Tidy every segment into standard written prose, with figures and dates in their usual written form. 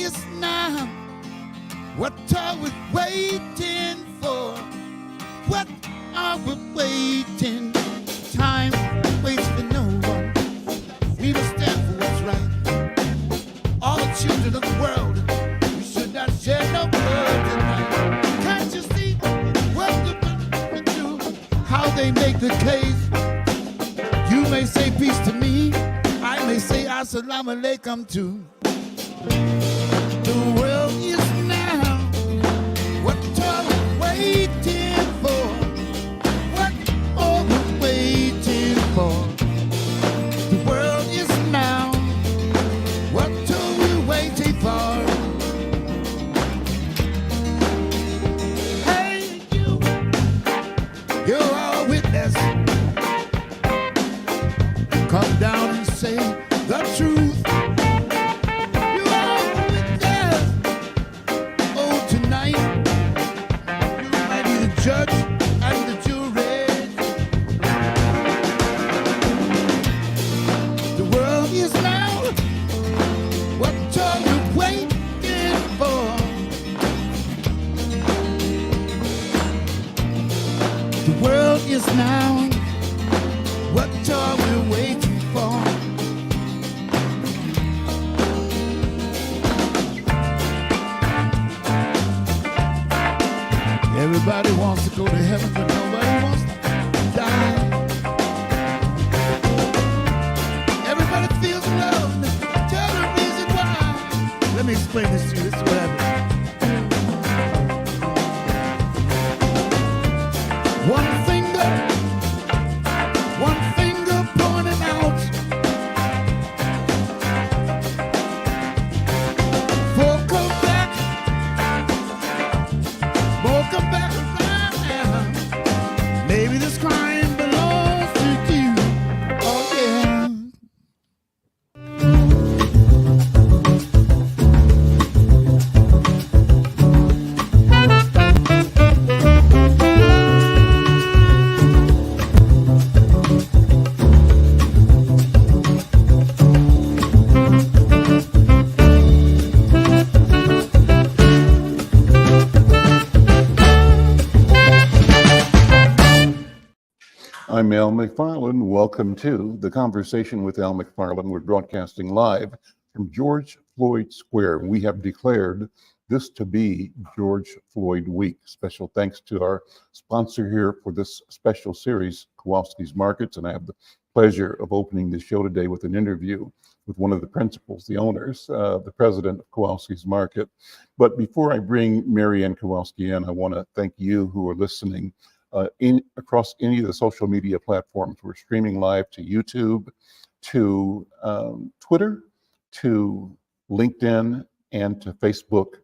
is now. What are we waiting for? What are we waiting? Time waits for no one. We must stand for what's right. All the children of the world, we should not shed no blood tonight. Can't you see what the people do? How they make the case. You may say peace to me, I may say assalamu alaikum too. The world is now. What are we waiting for? What are we waiting for? The world is now. What are we waiting for? Hey, you're our witness. Come down and say the truth. You are a witness. Oh, tonight you might be the judge and the jury. The world is now. What are you waiting for? The world is now. What are we waiting for? Everybody wants to go to heaven, but nobody wants to die. Everybody feels loved. Tell the reason why. Let me explain this to you. This is what happened. One finger pointing out. Four come back. More come back around. Maybe this crime belongs to you. Oh yeah. I'm Al McFarlane. Welcome to the Conversation with Al McFarlane. We're broadcasting live from George Floyd Square. We have declared this to be George Floyd Week. Special thanks to our sponsor here for this special series, Kowalski's Markets, and I have the pleasure of opening the show today with an interview with one of the principals, the owners, the president of Kowalski's Market. But before I bring Mary Kowalski in, I want to thank you who are listening across any of the social media platforms. We're streaming live to YouTube, to Twitter, to LinkedIn, and to Facebook.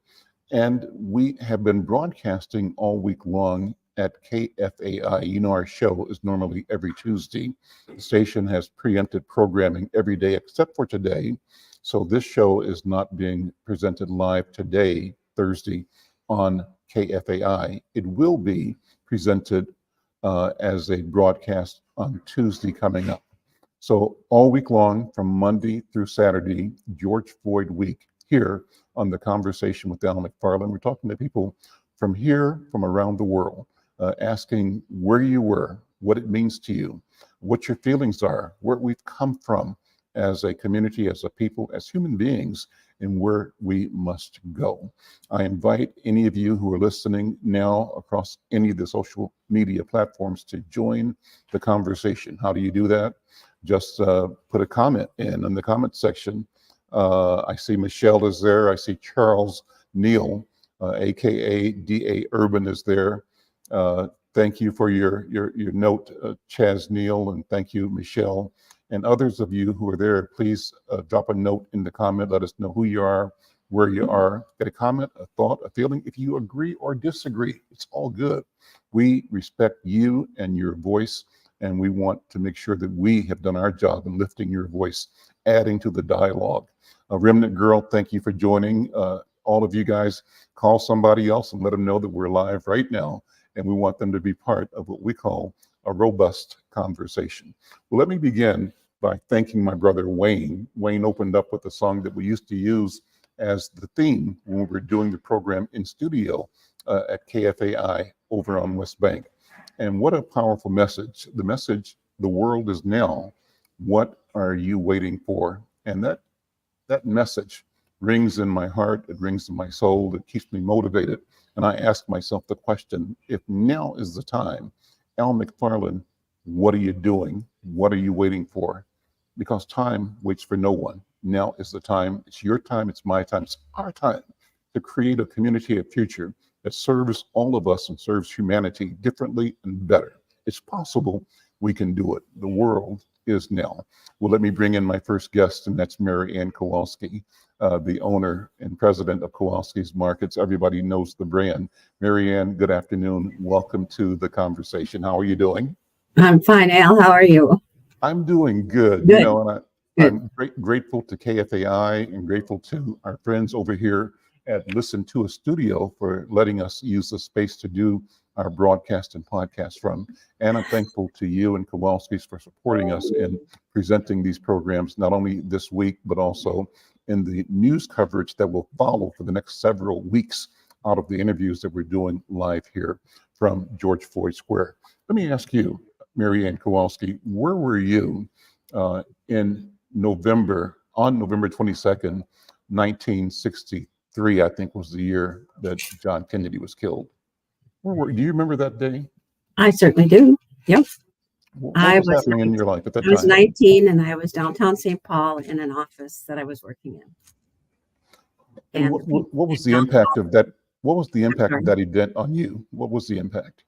And we have been broadcasting all week long at KFAI. You know, our show is normally every Tuesday. The station has preempted programming every day except for today. So this show is not being presented live today, Thursday, on KFAI. It will be presented as a broadcast on Tuesday coming up. So all week long, from Monday through Saturday, George Floyd Week, here on the Conversation with Al McFarlane. We're talking to people from here, from around the world, asking where you were, what it means to you, what your feelings are, where we've come from as a community, as a people, as human beings, and where we must go. I invite any of you who are listening now across any of the social media platforms to join the conversation. How do you do that? Just put a comment in the comment section. I see Michelle is there. I see Charles Neal, AKA DA Urban, is there. Thank you for your note, Chaz Neal, and thank you, Michelle. And others of you who are there, please drop a note in the comment. Let us know who you are, where you are. Get a comment, a thought, a feeling. If you agree or disagree, it's all good. We respect you and your voice, and we want to make sure that we have done our job in lifting your voice, adding to the dialogue. Remnant Girl, thank you for joining. All of you guys, call somebody else and let them know that we're live right now, and we want them to be part of what we call a robust conversation. Well, let me begin by thanking my brother Wayne. Wayne opened up with a song that we used to use as the theme when we're doing the program in studio at KFAI over on West Bank. And what a powerful message. The message, the world is now, what are you waiting for? And that message rings in my heart, it rings in my soul, it keeps me motivated. And I ask myself the question, if now is the time, Al McFarlane, what are you doing? What are you waiting for? Because time waits for no one. Now is the time. It's your time, it's my time, it's our time to create a community of future that serves all of us and serves humanity differently and better. It's possible. We can do it. The world is now. Well, let me bring in my first guest, and that's Mary Kowalski, the owner and president of Kowalski's Markets. Everybody knows the brand. Mary Ann, good afternoon. Welcome to the conversation. How are you doing? I'm fine, Al. How are you? I'm doing good. Good. You know, and Good. I'm grateful to KFAI and grateful to our friends over here at Listen to a Studio for letting us use the space to do our broadcast and podcast from. And I'm thankful to you and Kowalski's for supporting us in presenting these programs, not only this week, but also in the news coverage that will follow for the next several weeks out of the interviews that we're doing live here from George Floyd Square. Let me ask you, Mary Ann Kowalski, where were you in November, on November 22nd, 1963, I think was the year that John Kennedy was killed? Do you remember that day? I certainly do. Yep. What was happening in your life at that I was time? 19 and I was downtown St. Paul in an office that I was working in. And what was the impact of that? What was the impact of that event on you? What was the impact?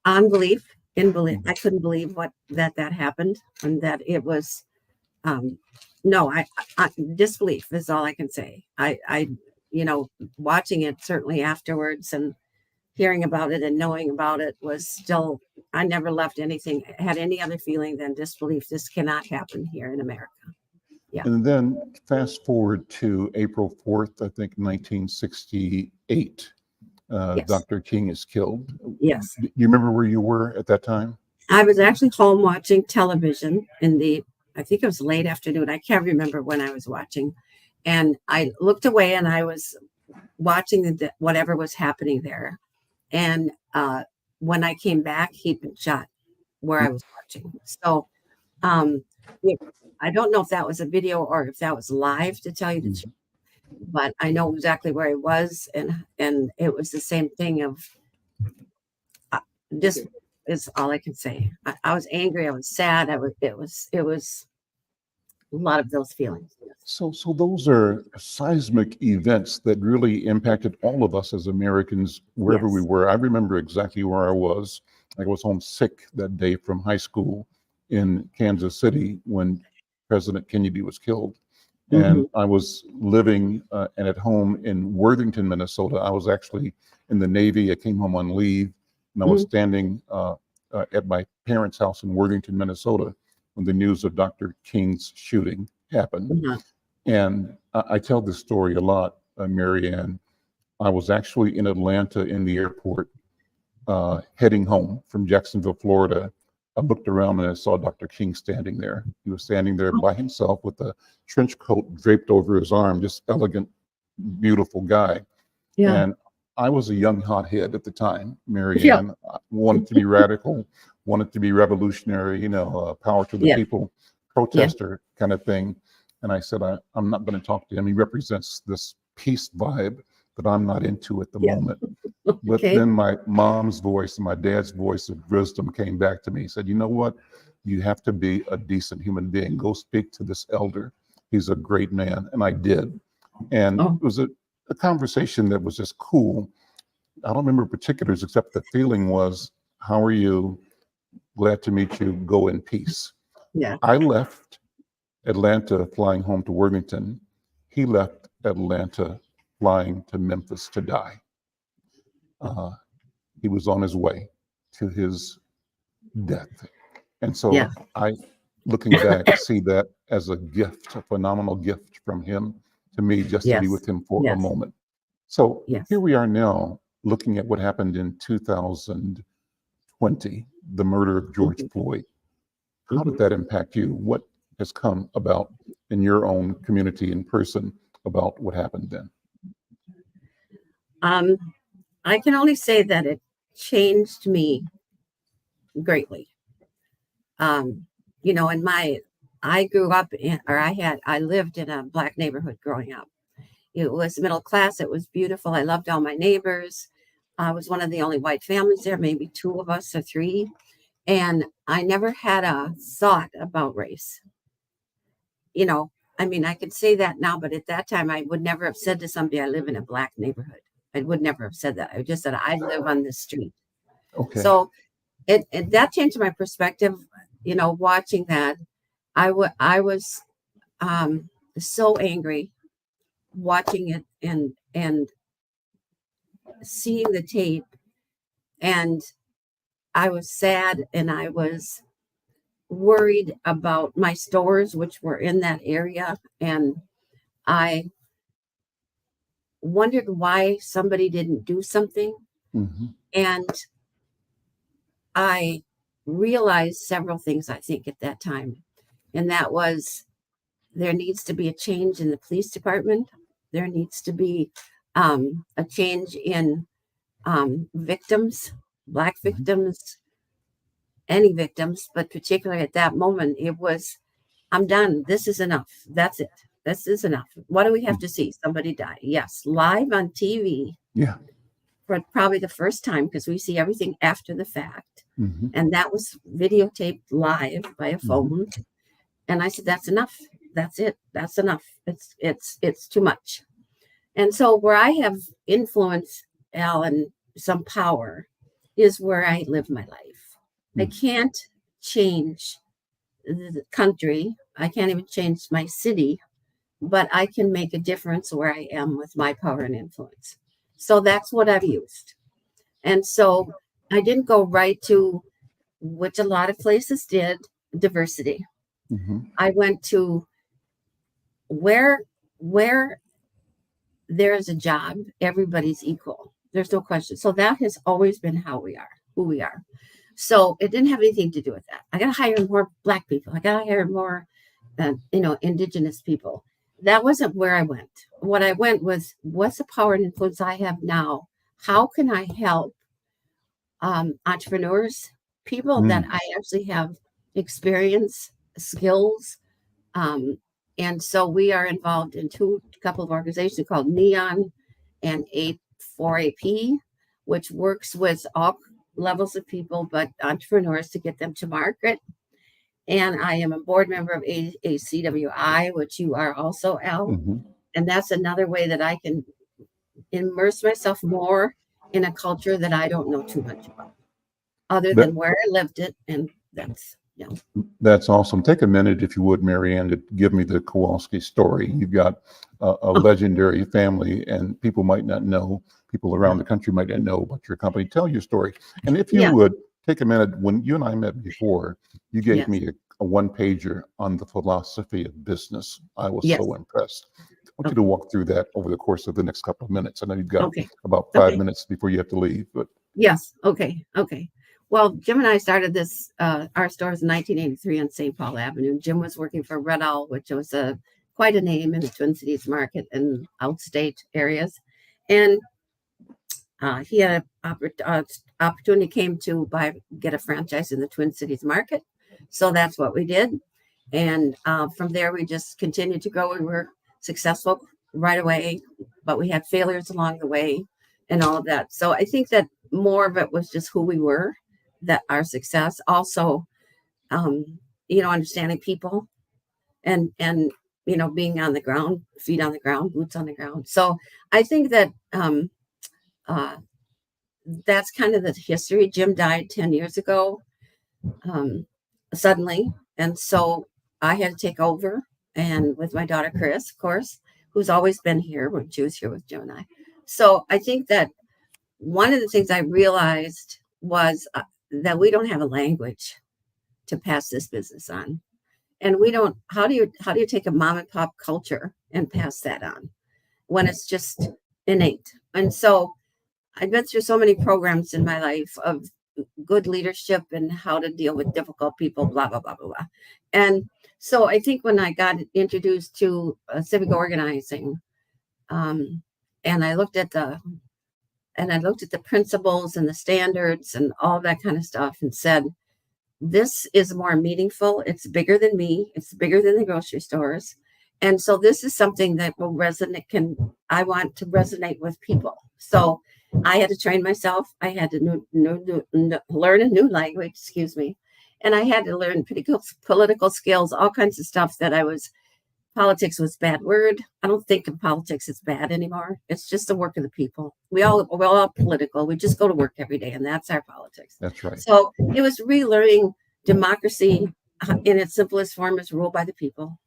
Unbelief, in belief. I couldn't believe that happened, and that it was no, I disbelief is all I can say. I watching it certainly afterwards and hearing about it and knowing about it was still, I never left anything, had any other feeling than disbelief. This cannot happen here in America. Yeah. And then fast forward to April 4th, I think 1968, Yes. Dr. King is killed. Yes. Do you remember where you were at that time? I was actually home watching television I think it was late afternoon. I can't remember when I was watching. And I looked away and I was watching whatever was happening there. And when I came back, he'd been shot where I was watching. So I don't know if that was a video or if that was live, to tell you the truth, but I know exactly where he was, and it was the same thing of this is all I can say. I was angry. I was sad. It was a lot of those feelings. So those are seismic events that really impacted all of us as Americans, wherever we Yes. were. I remember exactly where I was. I was home sick that day from high school in Kansas City when President Kennedy was killed. And I was living and at home in Worthington, Minnesota. I was actually in the Navy. I came home on leave, and I was standing at my parents' house in Worthington, Minnesota, when the news of Dr. King's shooting happened. And I tell this story a lot, Mary Ann. I was actually in Atlanta in the airport, heading home from Jacksonville, Florida. I looked around and I saw Dr. King standing there. He was standing there by himself with a trench coat draped over his arm, just elegant, beautiful guy. Yeah. And I was a young hothead at the time, Mary Ann. I wanted to be radical, wanted to be revolutionary, power to the people, protester kind of thing. And I said, I'm not going to talk to him. He represents this peace vibe that I'm not into at the moment. But then my mom's voice and my dad's voice of wisdom came back to me. He said, you know what? You have to be a decent human being. Go speak to this elder. He's a great man. And I did. And it was a conversation that was just cool. I don't remember particulars, except the feeling was, how are you? Glad to meet you. Go in peace. Yeah. I left Atlanta flying home to Worthington. He left Atlanta flying to Memphis to die. He was on his way to his death. And so I, looking back, see that as a gift, a phenomenal gift from him to me, just to be with him for a moment. So here we are now looking at what happened in 2020, the murder of George Floyd. How did that impact you? What has come about in your own community in person about what happened then? I can only say that it changed me greatly. You know, I grew up I lived in a Black neighborhood growing up. It was middle class. It was beautiful. I loved all my neighbors. I was one of the only white families there, maybe two of us or three. And I never had a thought about race. You know, I mean, I could say that now, but at that time, I would never have said to somebody, I live in a Black neighborhood. I would never have said that. I just said, I live on this street. Okay. So that changed my perspective. You know, watching that, I was so angry watching it and seeing the tape, and I was sad and I was worried about my stores, which were in that area, and I wondered why somebody didn't do something. Mm-hmm. And I realized several things, I think, at that time. And that was, there needs to be a change in the police department. There needs to be a change in victims, Black victims, any victims, but particularly at that moment, it was, I'm done. This is enough. That's it. This is enough. What do we have to see? Somebody die. Yes, live on TV. Yeah. For probably the first time, because we see everything after the fact. Mm-hmm. And that was videotaped live by a phone. And I said, that's enough. That's it. That's enough. It's too much. And so where I have influence, Al, and some power is where I live my life. I can't change the country. I can't even change my city, but I can make a difference where I am with my power and influence. So that's what I've used. And so I didn't go right to, which a lot of places did, diversity. Mm-hmm. I went to where there is a job, everybody's equal. There's no question. So that has always been who we are. So it didn't have anything to do with that. I got to hire more Black people. I got to hire more, Indigenous people. That wasn't where I went. What I went was, what's the power and influence I have now? How can I help entrepreneurs, people that I actually have experience, skills? And so we are involved in a couple of organizations called Neon and 4AP, which works with all levels of people, but entrepreneurs to get them to market. And I am a board member of ACWI, which you are also, Al. Mm-hmm. And that's another way that I can immerse myself more in a culture that I don't know too much about, other than where I lived it. And that's awesome. Take a minute, if you would, Mary Ann, to give me the Kowalski story. You've got a legendary family, and people might not know, people around the country might not know about your company. Tell your story. And if you would, take a minute. When you and I met before, you gave me a one-pager on the philosophy of business. I was so impressed. I want you to walk through that over the course of the next couple of minutes. I know you've got about 5 minutes before you have to leave. But yes. Okay. Well, Jim and I started this, our stores in 1983 on St. Paul Avenue. Jim was working for Red Owl, which was quite a name in the Twin Cities market and outstate areas. And he had an opportunity came to get a franchise in the Twin Cities market. So that's what we did. And from there, we just continued to grow, and we're successful right away, but we had failures along the way and all of that. So I think that more of it was just who we were, that our success. Also, understanding people and being on the ground, feet on the ground, boots on the ground. So I think that that's kind of the history. Jim died 10 years ago, suddenly. And so I had to take over, and with my daughter, Chris, of course, who's always been here when she was here with Jim and I. So I think that one of the things I realized was that we don't have a language to pass this business on. And we don't, how do you take a mom and pop culture and pass that on when it's just innate? And so I've been through so many programs in my life of good leadership and how to deal with difficult people, blah, blah, blah, blah, blah. And so I think when I got introduced to civic organizing, And I looked at the principles and the standards and all that kind of stuff and said, this is more meaningful. It's bigger than me. It's bigger than the grocery stores. And so this is something that will resonate, I want to resonate with people. So I had to train myself. I had to learn a new language, excuse me. And I had to learn political skills, all kinds of stuff politics was a bad word. I don't think of politics as bad anymore. It's just the work of the people. We're all political. We just go to work every day, and that's our politics. That's right. So it was relearning democracy in its simplest form is ruled by the people.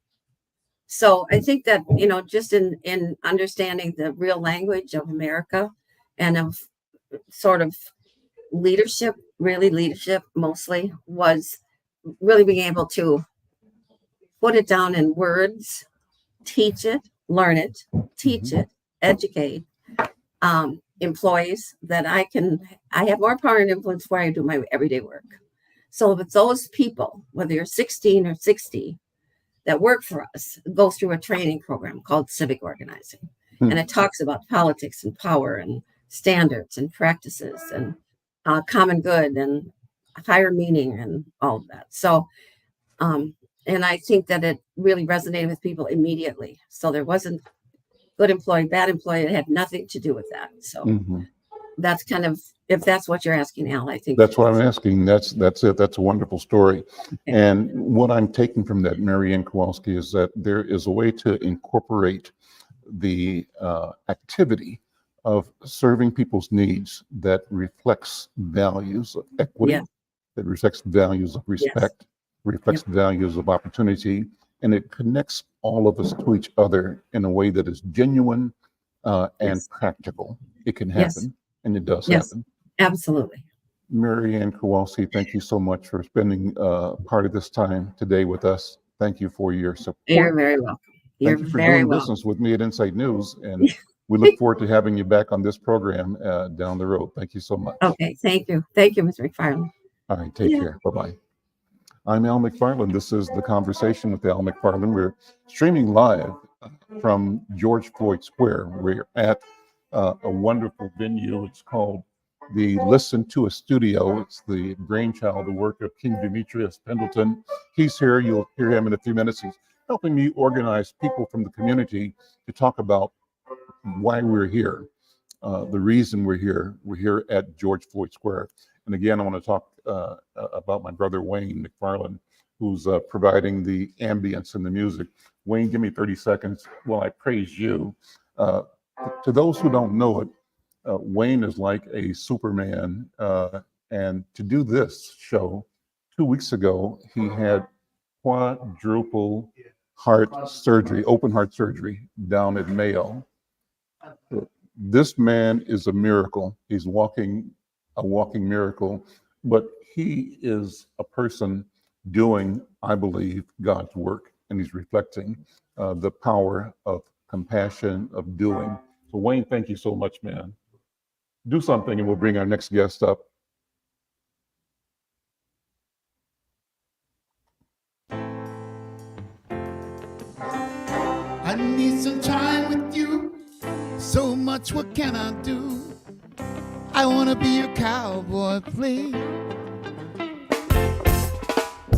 So I think that, just in understanding the real language of America and of sort of leadership, really leadership mostly, was really being able to put it down in words, teach it, learn it, teach it, educate employees that I have more power and influence where I do my everyday work. So if it's those people, whether you're 16 or 60, that work for us, go through a training program called civic organizing. And it talks about politics and power and standards and practices and common good and higher meaning and all of that. So, and I think that it really resonated with people immediately. So there wasn't good employee, bad employee. It had nothing to do with that. So that's kind of, if that's what you're asking, Al, I think that's what I'm asking. That's it. That's a wonderful story. Okay. And what I'm taking from that, Mary Kowalski, is that there is a way to incorporate the activity of serving people's needs that reflects values of equity, that reflects values of respect, reflects values of opportunity, and it connects all of us to each other in a way that is genuine and practical. It can happen, and it does happen. Absolutely. Mary Kowalski, thank you so much for spending part of this time today with us. Thank you for your support. You're very welcome. Thank you for doing business with me at Insight News, and we look forward to having you back on this program down the road. Thank you so much. Okay, thank you. Thank you, Mr. McFarlane. All right, take care. Bye-bye. I'm Al McFarlane. This is The Conversation with Al McFarlane. We're streaming live from George Floyd Square. We're at a wonderful venue. It's called the Listen to a Studio. It's the brainchild, the work of King Demetrius Pendleton. He's here. You'll hear him in a few minutes. He's helping me organize people from the community to talk about why we're here, the reason we're here. We're here at George Floyd Square. And again, I want to talk about my brother, Wayne McFarlane, who's providing the ambience and the music. Wayne, give me 30 seconds while I praise you. To those who don't know it, Wayne is like a Superman. And to do this show 2 weeks ago, he had quadruple heart surgery, open heart surgery down at Mayo. This man is a miracle. He's a walking miracle, but he is a person doing, I believe, God's work, and he's reflecting the power of compassion, of doing. So Wayne, thank you so much, man. Do something and we'll bring our next guest up. I need some time with you. So much, what can I do? I wanna be your cowboy, please.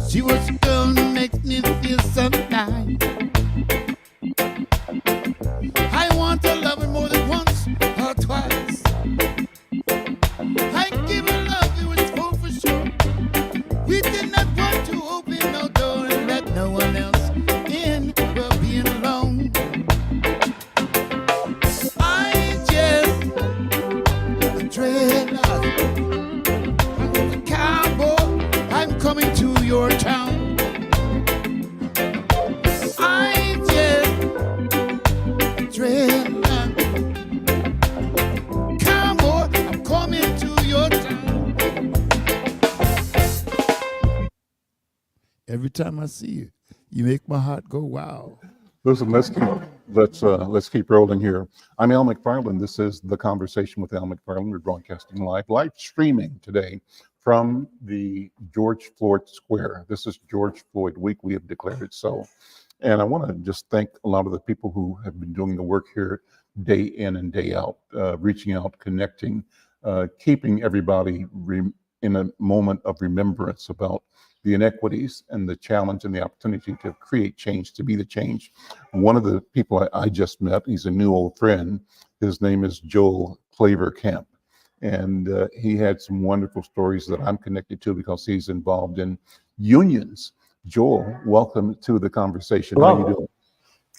She was a girl that makes me feel so nice. I want to love her more than once or twice. I give her love, it was full for sure. We did not want to open no door and let no one else in, but being alone. I just dread love. I'm a cowboy, I'm coming to your town. I just dread love. Cowboy, I'm coming to your town. Every time I see you, you make my heart go wow. Listen, let's keep rolling here. I'm Al McFarlane. This is The Conversation with Al McFarlane. We're broadcasting live streaming today from the George Floyd Square. This is George Floyd Week. We have declared it so. And I want to just thank a lot of the people who have been doing the work here day in and day out, reaching out, connecting, keeping everybody in a moment of remembrance about the inequities and the challenge and the opportunity to create change, to be the change. One of the people I just met, he's a new old friend. His name is Joel Clavercamp. And he had some wonderful stories that I'm connected to because he's involved in unions. Joel, welcome to the conversation. Hello. How you doing?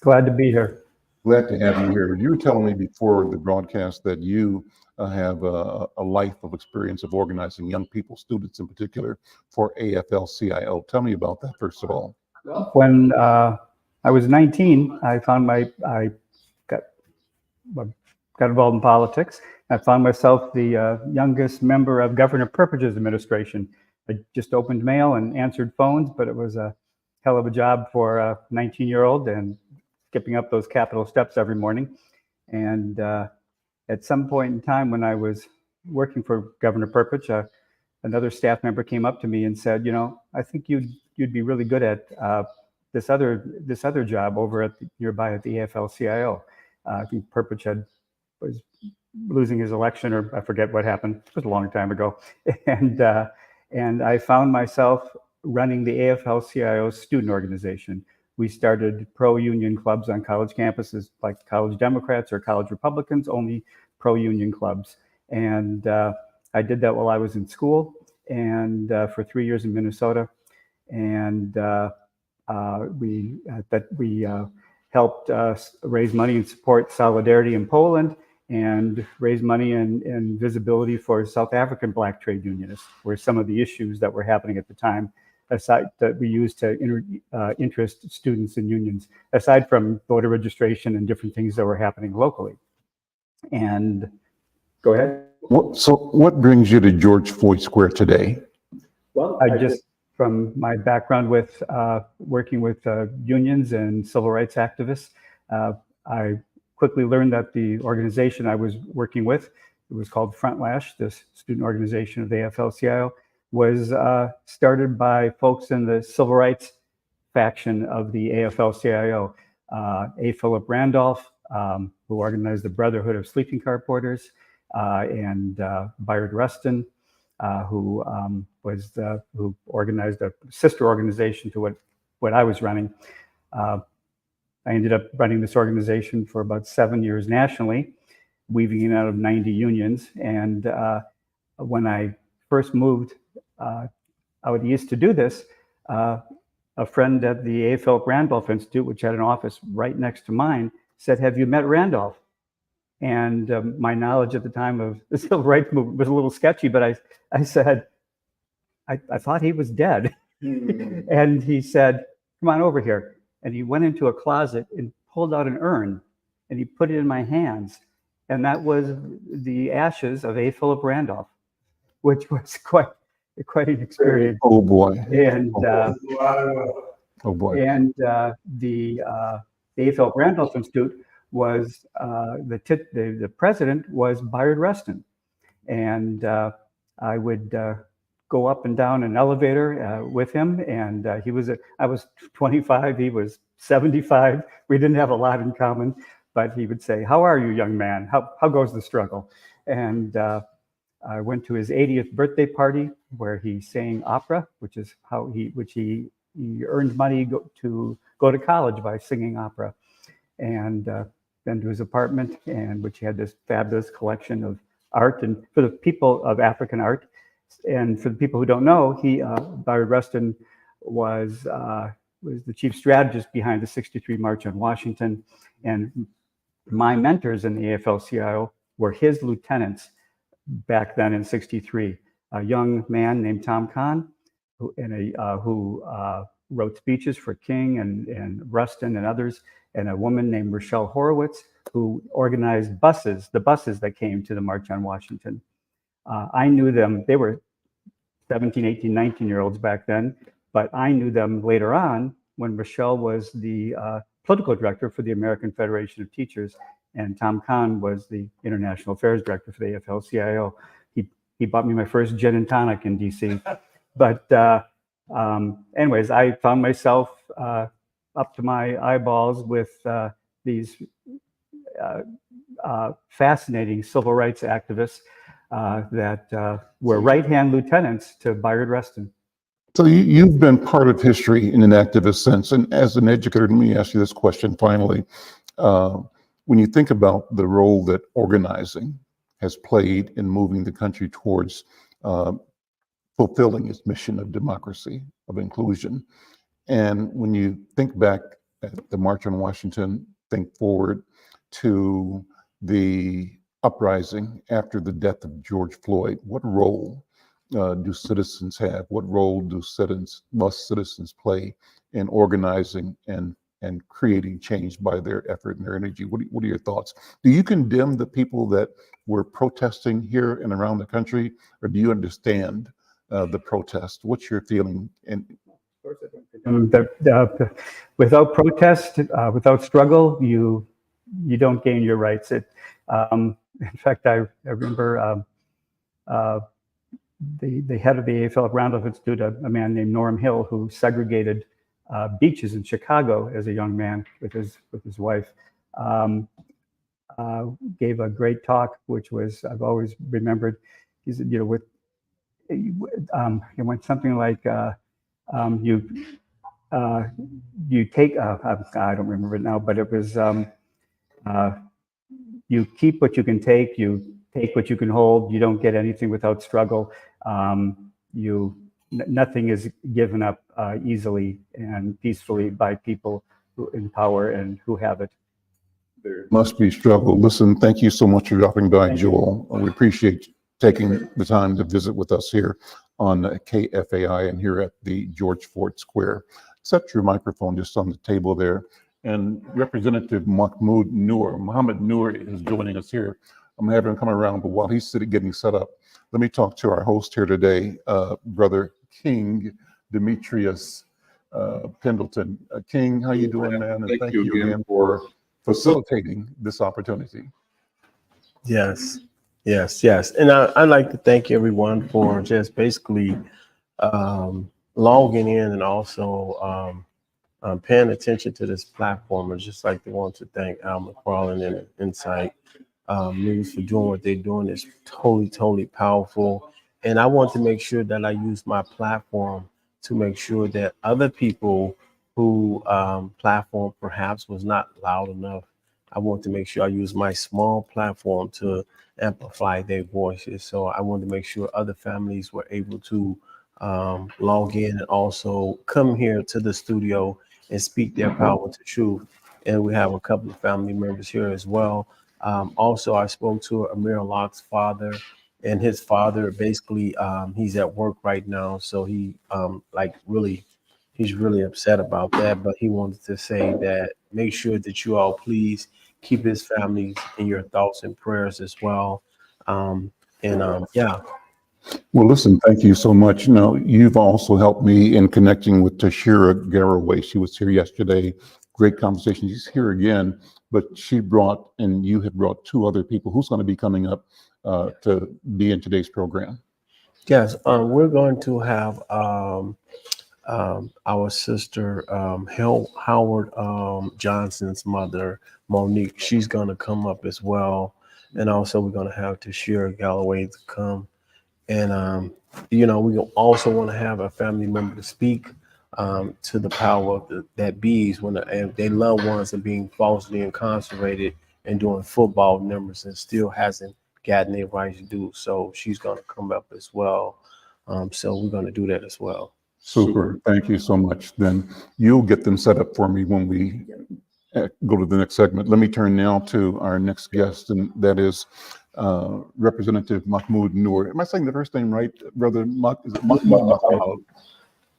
Glad to be here. Glad to have you here. You were telling me before the broadcast that you have a life of experience of organizing young people, students in particular, for AFL-CIO. Tell me about that, first of all. When I was 19, I got involved in politics. I found myself the youngest member of Governor Perpidge's administration. I just opened mail and answered phones, but it was a hell of a job for a 19-year-old and skipping up those Capitol steps every morning. And at some point in time when I was working for Governor Perpidge, another staff member came up to me and said, I think you'd be really good at this other job over nearby at the AFL-CIO. I think Perpidge was losing his election, or I forget what happened. It was a long time ago. And I found myself running the AFL-CIO student organization. We started pro-union clubs on college campuses, like college Democrats or college Republicans, only pro-union clubs. And I did that while I was in school and for 3 years in Minnesota. And we helped raise money and support solidarity in Poland, and raise money and visibility for South African Black trade unionists, where some of the issues that were happening at the time, aside that we used to interest students in unions, aside from voter registration and different things that were happening locally. And go ahead. So what brings you to George Floyd Square today? Well, from my background with working with unions and civil rights activists, I quickly learned that the organization I was working with, it was called Frontlash, this student organization of the AFL-CIO, was started by folks in the civil rights faction of the AFL-CIO. A. Philip Randolph, who organized the Brotherhood of Sleeping Car Porters, and Bayard Rustin, who organized a sister organization to what I was running. I ended up running this organization for about 7 years nationally, weaving in out of 90 unions. And when I first moved out east to do this, a friend at the A. Philip Randolph Institute, which had an office right next to mine, said, "Have you met Randolph?" And my knowledge at the time of the civil rights movement was a little sketchy, but I said, I thought he was dead. And he said, "Come on over here." And he went into a closet and pulled out an urn, and he put it in my hands. And that was the ashes of A. Philip Randolph, which was quite an experience. Oh boy. And oh boy. And the A. Philip Randolph Institute was the president was Bayard Rustin, and I would go up and down an elevator with him, and I was 25, he was 75. We didn't have a lot in common, but he would say, "How are you, young man? How goes the struggle?" And I went to his 80th birthday party where he sang opera, which is how he earned money to go to college by singing opera, and then to his apartment, and which had this fabulous collection of art, and for the people of African art. And for the people who don't know, Bayard Rustin was the chief strategist behind the '63 March on Washington. And my mentors in the AFL-CIO were his lieutenants back then in '63. A young man named Tom Kahn, who wrote speeches for King and Rustin and others, and a woman named Rochelle Horowitz, who organized the buses that came to the March on Washington. I knew them. They were 17, 18, 19-year-olds back then, but I knew them later on when Rochelle was the political director for the American Federation of Teachers, and Tom Kahn was the international affairs director for the AFL-CIO. He bought me my first gin and tonic in DC. But anyways, I found myself up to my eyeballs with these fascinating civil rights activists that were right-hand lieutenants to Bayard Rustin. So you've been part of history in an activist sense, and as an educator, let me ask you this question finally. When you think about the role that organizing has played in moving the country towards fulfilling its mission of democracy, of inclusion, and when you think back at the March on Washington, think forward to the uprising after the death of George Floyd, what role do citizens have? What role must citizens play in organizing and creating change by their effort and their energy? What are your thoughts? Do you condemn the people that were protesting here and around the country, or do you understand the protest? What's your feeling? Without protest, without struggle, you don't gain your rights. In fact, I remember the head of the AFL Randolph Institute, a man named Norm Hill, who segregated beaches in Chicago as a young man with his wife, gave a great talk, which was, I've always remembered. He said, it went something like, you take, I don't remember it now, but it was, you keep what you can take, you take what you can hold, you don't get anything without struggle. Nothing is given up easily and peacefully by people who in power and who have it. There must be struggle. Listen, thank you so much for dropping by, Joel. We appreciate taking the time to visit with us here on KFAI and here at the George Floyd Square. Set your microphone just on the table there. And Representative Mohamud Noor is joining us here. I'm having him come around, but while he's getting set up, let me talk to our host here today, Brother King Demetrius Pendleton. King, how you doing, man? And thank you again for facilitating this opportunity. Yes. And I'd like to thank everyone for just basically logging in and also paying attention to this platform. I'd just like to want to thank Al McFarlane and Insight News for doing what they're doing. It's totally powerful. And I want to make sure that I use my platform to make sure that other people who platform perhaps was not loud enough, I want to make sure I use my small platform to amplify their voices. So I want to make sure other families were able to log in and also come here to the studio and speak their power to truth. And we have a couple of family members here as well. Also, I spoke to Amir Locke's father, and his father basically he's at work right now, so he he's really upset about that. But he wanted to say that make sure that you all please keep his family in your thoughts and prayers as well. Yeah. Well, listen, thank you so much. Now, you've also helped me in connecting with Tashira Garraway. She was here yesterday. Great conversation. She's here again, but you have brought two other people. Who's going to be coming up to be in today's program? Yes, we're going to have our sister Howard Johnson's mother, Monique. She's going to come up as well. And also we're going to have Tashira Galloway to come. And, we also want to have a family member to speak to the power of that bees when their loved ones are being falsely incarcerated and doing football numbers and still hasn't gotten their rights due. So she's going to come up as well. So we're going to do that as well. Super. Thank you so much. Then you'll get them set up for me when we go to the next segment. Let me turn now to our next guest, and that is Representative Mohamud Noor. Am I saying the first name right, Brother? Is it Mohamud?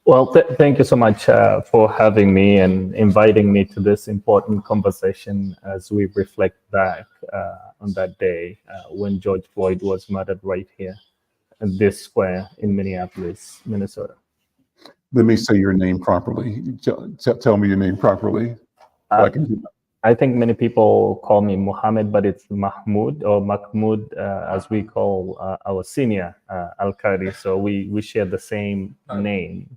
Well, thank you so much for having me and inviting me to this important conversation as we reflect back on that day when George Floyd was murdered right here at this square in Minneapolis, Minnesota. Let me say your name properly. Tell me your name properly. I think many people call me Muhammad, but it's Mahmoud or Mahmoud, as we call our senior Al-Qadi. So we share the same name.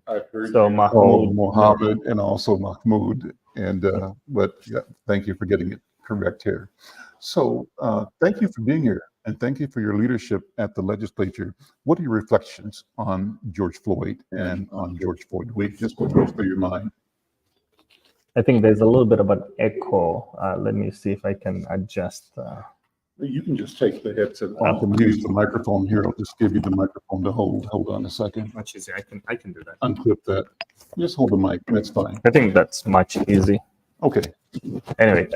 So Mahmoud, Mohammed, and also Mahmoud. And but yeah, thank you for getting it correct here. So thank you for being here, and thank you for your leadership at the legislature. What are your reflections on George Floyd and on George Floyd week? Just what goes through your mind? I think there's a little bit of an echo. Let me see if I can adjust. You can just take the headset off and use the microphone here. I'll just give you the microphone to hold. Hold on a second. Much easier. I can do that. Unclip that. Just hold the mic. That's fine. I think that's much easy. Okay. Anyway,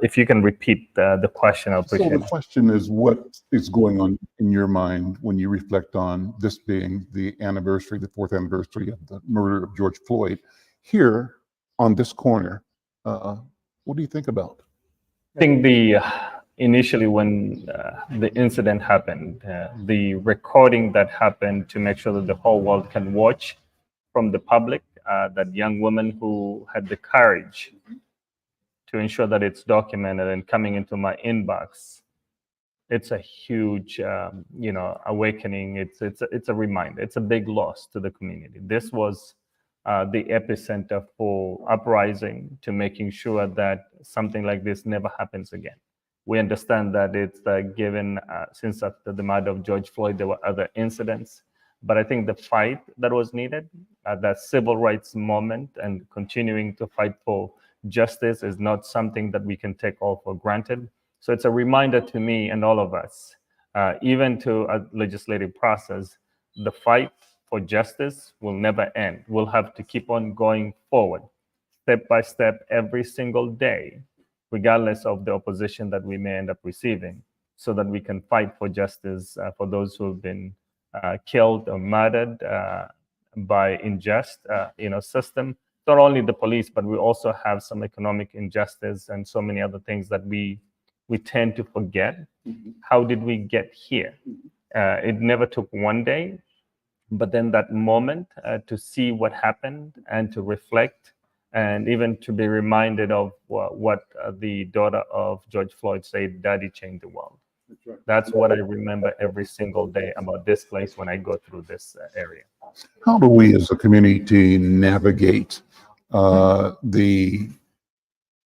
if you can repeat the question, I'll So appreciate the it. question is, what is going on in your mind when you reflect on this being the anniversary, the 4th anniversary of the murder of George Floyd here on this corner? What do you think about? I think initially when the incident happened, the recording that happened to make sure that the whole world can watch from the public, that young woman who had the courage to ensure that it's documented and coming into my inbox, it's a huge, awakening. It's a reminder. It's a big loss to the community. This was the epicenter for uprising to making sure that something like this never happens again. We understand that it's given since after the murder of George Floyd, there were other incidents. But I think the fight that was needed, that civil rights moment and continuing to fight for justice is not something that we can take all for granted. So it's a reminder to me and all of us, even to a legislative process, the fight for justice will never end. We'll have to keep on going forward, step by step, every single day, regardless of the opposition that we may end up receiving, so that we can fight for justice for those who have been killed or murdered by unjust, system. Not only the police, but we also have some economic injustice and so many other things that we tend to forget. How did we get here? It never took one day, but then that moment to see what happened and to reflect, and even to be reminded of what the daughter of George Floyd said, "Daddy changed the world." That's right. That's what I remember every single day about this place when I go through this area. How do we as a community navigate the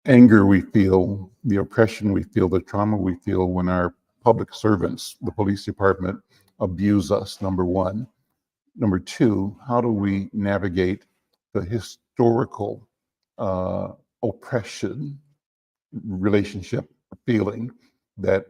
anger we feel, the oppression we feel, the trauma we feel when our public servants, the police department, abuse us, number one. Number two, how do we navigate the historical oppression relationship feeling that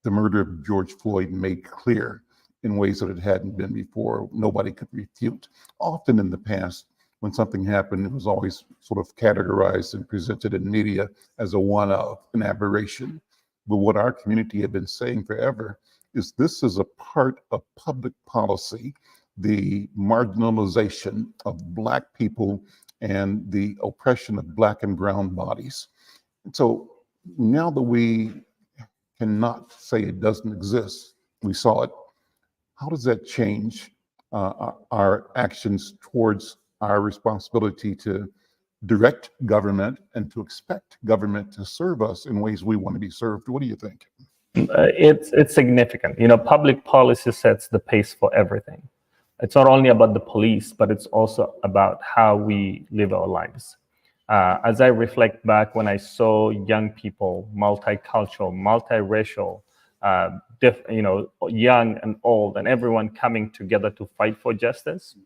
the murder of George Floyd made clear in ways that it hadn't been before, nobody could refute. Often in the past, when something happened, it was always sort of categorized and presented in media as a one-off, an aberration. But what our community had been saying forever is this is a part of public policy, the marginalization of Black people and the oppression of Black and brown bodies. And so now that we cannot say it doesn't exist, we saw it, how does that change our actions towards our responsibility to direct government and to expect government to serve us in ways we want to be served? What do you think? It's significant. Public policy sets the pace for everything. It's not only about the police, but it's also about how we live our lives. As I reflect back when I saw young people, multicultural, multiracial, young and old, and everyone coming together to fight for justice,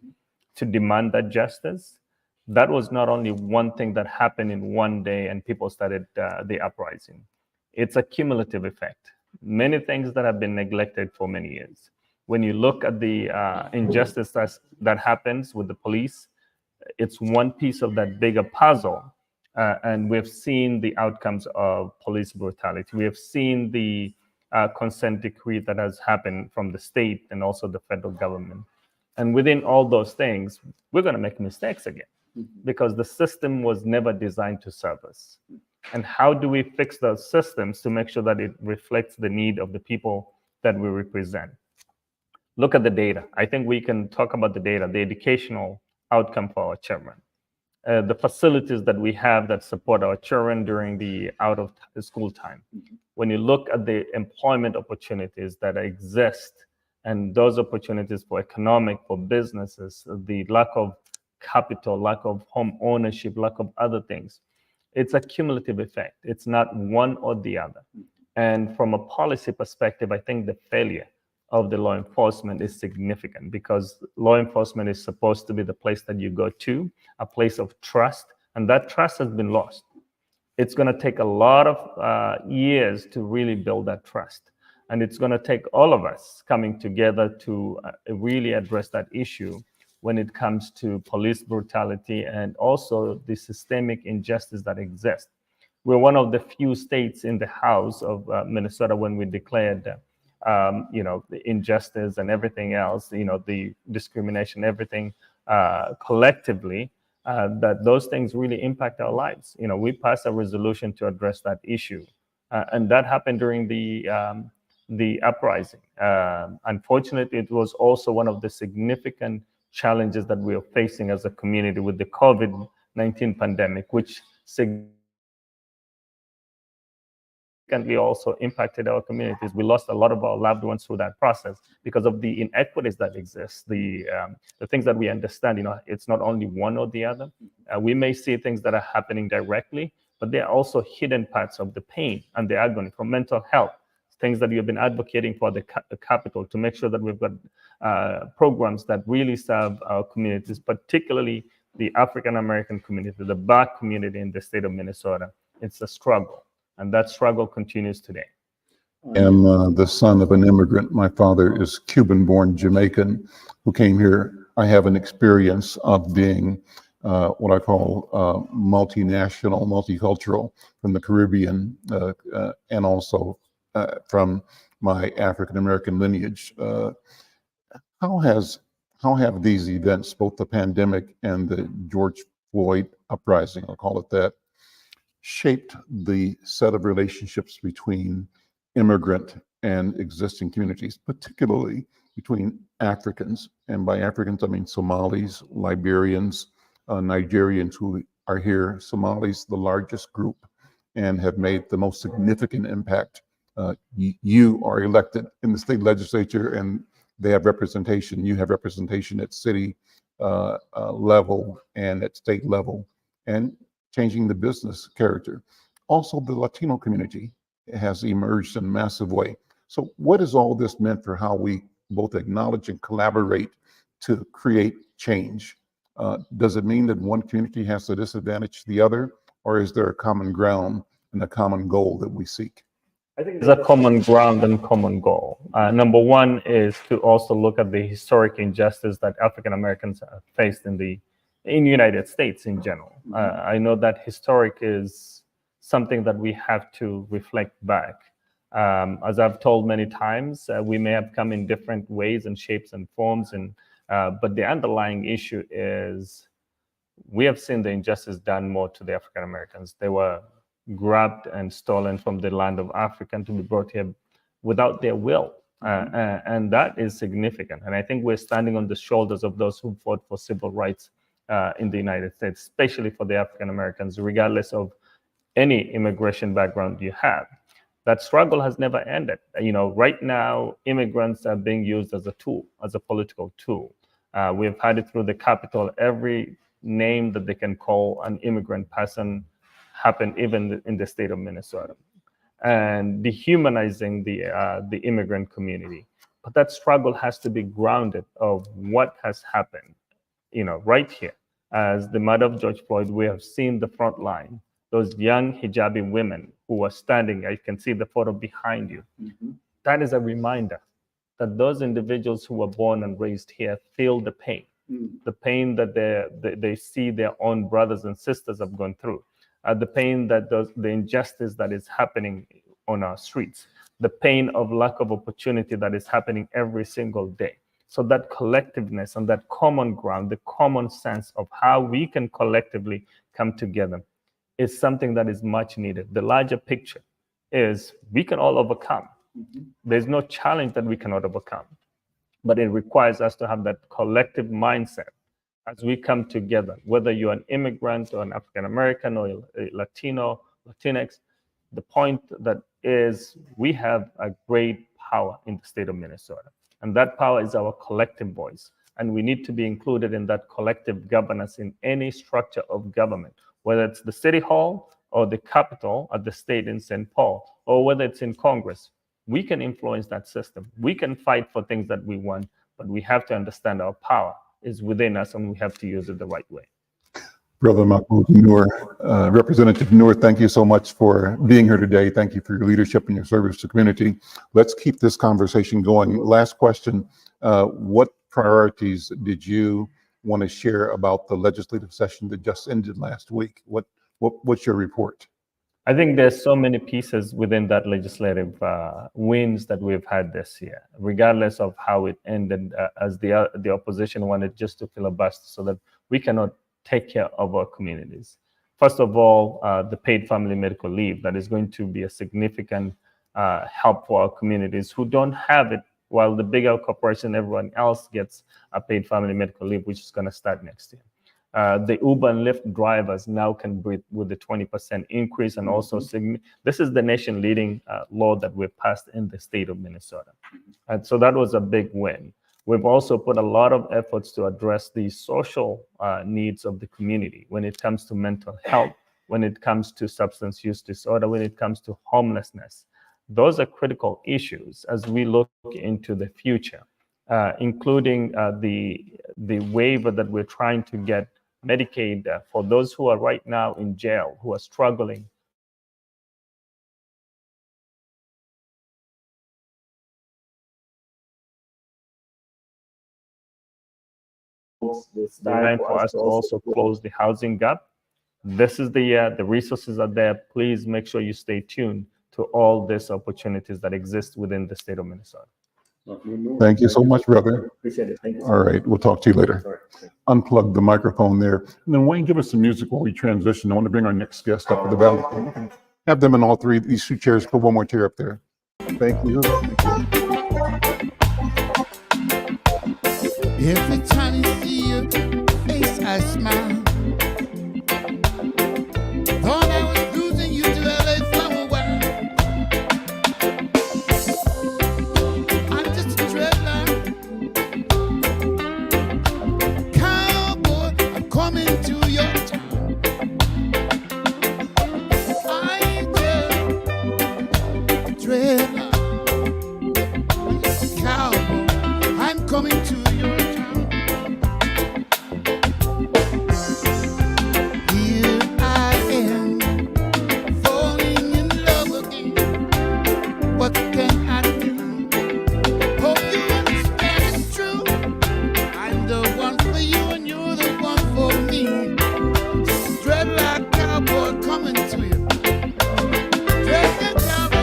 to demand that justice, that was not only one thing that happened in one day and people started the uprising. It's a cumulative effect. Many things that have been neglected for many years. When you look at the injustice that happens with the police, it's one piece of that bigger puzzle. And we've seen the outcomes of police brutality. We have seen the consent decree that has happened from the state and also the federal government. And within all those things, we're going to make mistakes again because the system was never designed to serve us. And how do we fix those systems to make sure that it reflects the need of the people that we represent? Look at the data. I think we can talk about the data, the educational outcome for our children, the facilities that we have that support our children during the out of school time. When you look at the employment opportunities that exist and those opportunities for economic, for businesses, the lack of capital, lack of home ownership, lack of other things, it's a cumulative effect. It's not one or the other. And from a policy perspective, I think the failure of the law enforcement is significant, because law enforcement is supposed to be the place that you go to, a place of trust, and that trust has been lost. It's going to take a lot of years to really build that trust. And it's going to take all of us coming together to really address that issue when it comes to police brutality and also the systemic injustice that exists. We're one of the few states in the House of Minnesota when we declared, the injustice and everything else, the discrimination, everything collectively, that those things really impact our lives. We passed a resolution to address that issue, and that happened during the uprising. Unfortunately, it was also one of the significant challenges that we are facing as a community with the COVID-19 pandemic, which significantly also impacted our communities. We lost a lot of our loved ones through that process because of the inequities that exist, the things that we understand. It's not only one or the other. We may see things that are happening directly, but there are also hidden parts of the pain and the agony from mental health, things that you've been advocating for the capital, to make sure that we've got programs that really serve our communities, particularly the African-American community, the Black community in the state of Minnesota. It's a struggle, and that struggle continues today. I am the son of an immigrant. My father is Cuban-born Jamaican who came here. I have an experience of being what I call multinational, multicultural, from the Caribbean, and also from my African-American lineage. How have these events, both the pandemic and the George Floyd uprising, I'll call it that, shaped the set of relationships between immigrant and existing communities, particularly between Africans? And by Africans, I mean Somalis, Liberians, Nigerians who are here. Somalis, the largest group, and have made the most significant impact. You are elected in the state legislature, and they have representation. You have representation at city level and at state level, and changing the business character. Also, the Latino community has emerged in a massive way. So what has all this meant for how we both acknowledge and collaborate to create change? Does it mean that one community has to disadvantage the other, or is there a common ground and a common goal that we seek? I think there's a common ground and common goal. Number one is to also look at the historic injustice that African Americans have faced in the United States in general. I know that historic is something that we have to reflect back. As I've told many times, we may have come in different ways and shapes and forms, but the underlying issue is we have seen the injustice done more to the African Americans. They were grabbed and stolen from the land of Africa to be brought here without their will. And that is significant. And I think we're standing on the shoulders of those who fought for civil rights in the United States, especially for the African Americans, regardless of any immigration background you have. That struggle has never ended. Right now, immigrants are being used as a tool, as a political tool. We've had it through the Capitol. Every name that they can call an immigrant person happened even in the state of Minnesota, and dehumanizing the immigrant community. But that struggle has to be grounded of what has happened, right here. As the mother of George Floyd, we have seen the front line, those young hijabi women who are standing. I can see the photo behind you. Mm-hmm. That is a reminder that those individuals who were born and raised here feel the pain, the pain that they see their own brothers and sisters have gone through. The pain that the injustice that is happening on our streets, the pain of lack of opportunity that is happening every single day. So that collectiveness and that common ground, the common sense of how we can collectively come together is something that is much needed. The larger picture is we can all overcome. Mm-hmm. There's no challenge that we cannot overcome, but it requires us to have that collective mindset as we come together, whether you're an immigrant or an African-American or a Latino, Latinx. The point that is we have a great power in the state of Minnesota, and that power is our collective voice. And we need to be included in that collective governance in any structure of government, whether it's the city hall or the Capitol at the state in St. Paul, or whether it's in Congress, we can influence that system. We can fight for things that we want, but we have to understand our power is within us and we have to use it the right way. Brother Mohamud Noor, Representative Noor, thank you so much for being here today. Thank you for your leadership and your service to the community. Let's keep this conversation going. Last question, what priorities did you want to share about the legislative session that just ended last week? What's your report? I think there's so many pieces within that legislative wins that we've had this year, regardless of how it ended, as the opposition wanted just to filibuster so that we cannot take care of our communities. First of all, the paid family medical leave, that is going to be a significant help for our communities who don't have it, while the bigger corporation, everyone else gets a paid family medical leave, which is going to start next year. The Uber and Lyft drivers now can breathe with the 20% increase, and also this is the nation leading law that we've passed in the state of Minnesota. And so that was a big win. We've also put a lot of efforts to address the social needs of the community when it comes to mental health, when it comes to substance use disorder, when it comes to homelessness. Those are critical issues as we look into the future, including the waiver that we're trying to get Medicaid for those who are right now in jail, who are struggling. It's time for us to also close the housing gap. This is the year, the resources are there. Please make sure you stay tuned to all these opportunities that exist within the state of Minnesota. Thank you so much, brother. Appreciate it. Thank you. All right, we'll talk to you later. Unplug the microphone there. And then Wayne, give us some music while we transition. I want to bring our next guest up to the balcony. Have them in all three, these two chairs. Put one more chair up there. Thank you. Every time you see your face, I smile. Thought I was losing you to LA from a while. I'm just a dreadlock cowboy. I'm coming to your town. I just dreadlock cowboy. I'm coming to your town. Here I am, falling in love again. What can I do? Hope you understand it's true. I'm the one for you and you're the one for me. Dreadlock cowboy coming to you. Dreadlock cowboy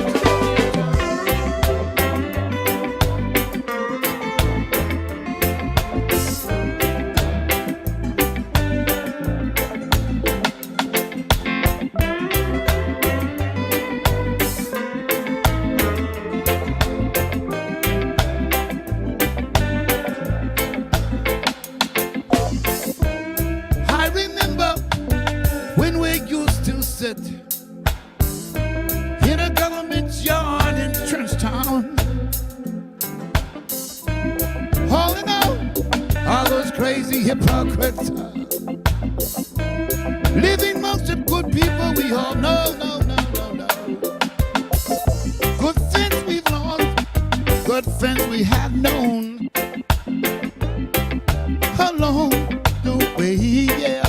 I remember when we used to sit in a government yard in Trenchtown. All in all those crazy hypocrites living amongst the good people we all know. No. Good friends we've lost, good friends we have known along the way, yeah.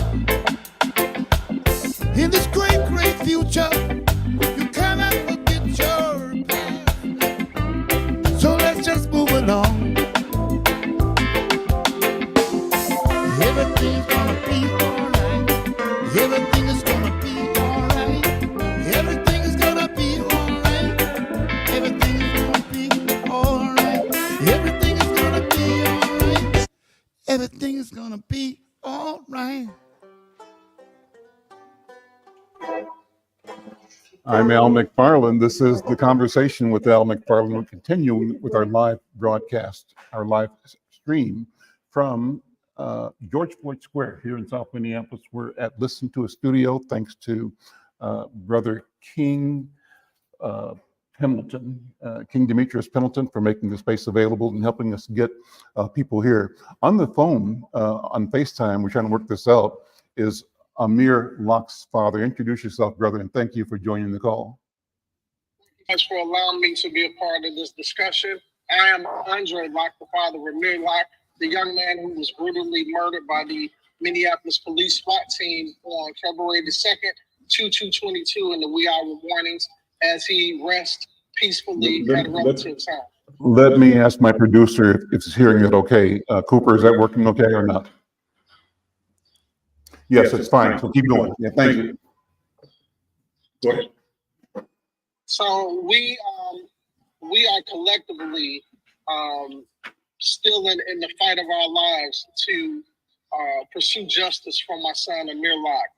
In this great, great future, you cannot forget your past. So let's just move along. Everything's gonna be alright. Everything is gonna be alright. Everything is gonna be alright. Everything is gonna be alright. Everything is gonna be alright. Everything is gonna be alright. I'm Al McFarlane. This is the Conversation with Al McFarlane. We're continuing with our live broadcast, our live stream from George Floyd Square here in South Minneapolis. We're at Listen to a Studio, thanks to Brother King Pendleton, King Demetrius Pendleton, for making the space available and helping us get people here. On the phone, on FaceTime, we're trying to work this out, is Amir Locke's father. Introduce yourself, brother, and thank you for joining the call. Thanks for allowing me to be a part of this discussion. I am Andre Locke, the father of Mary Locke, the young man who was brutally murdered by the Minneapolis police SWAT team on February the 2nd, 2222 in the wee hour mornings as he rests peacefully at a relative's home. Let me ask my producer if he's hearing it okay. Cooper, is that working okay or not? Yes, it's fine. So keep going. Yeah, thank you. Go ahead. So we are collectively still in the fight of our lives to pursue justice for my son, Amir Locke.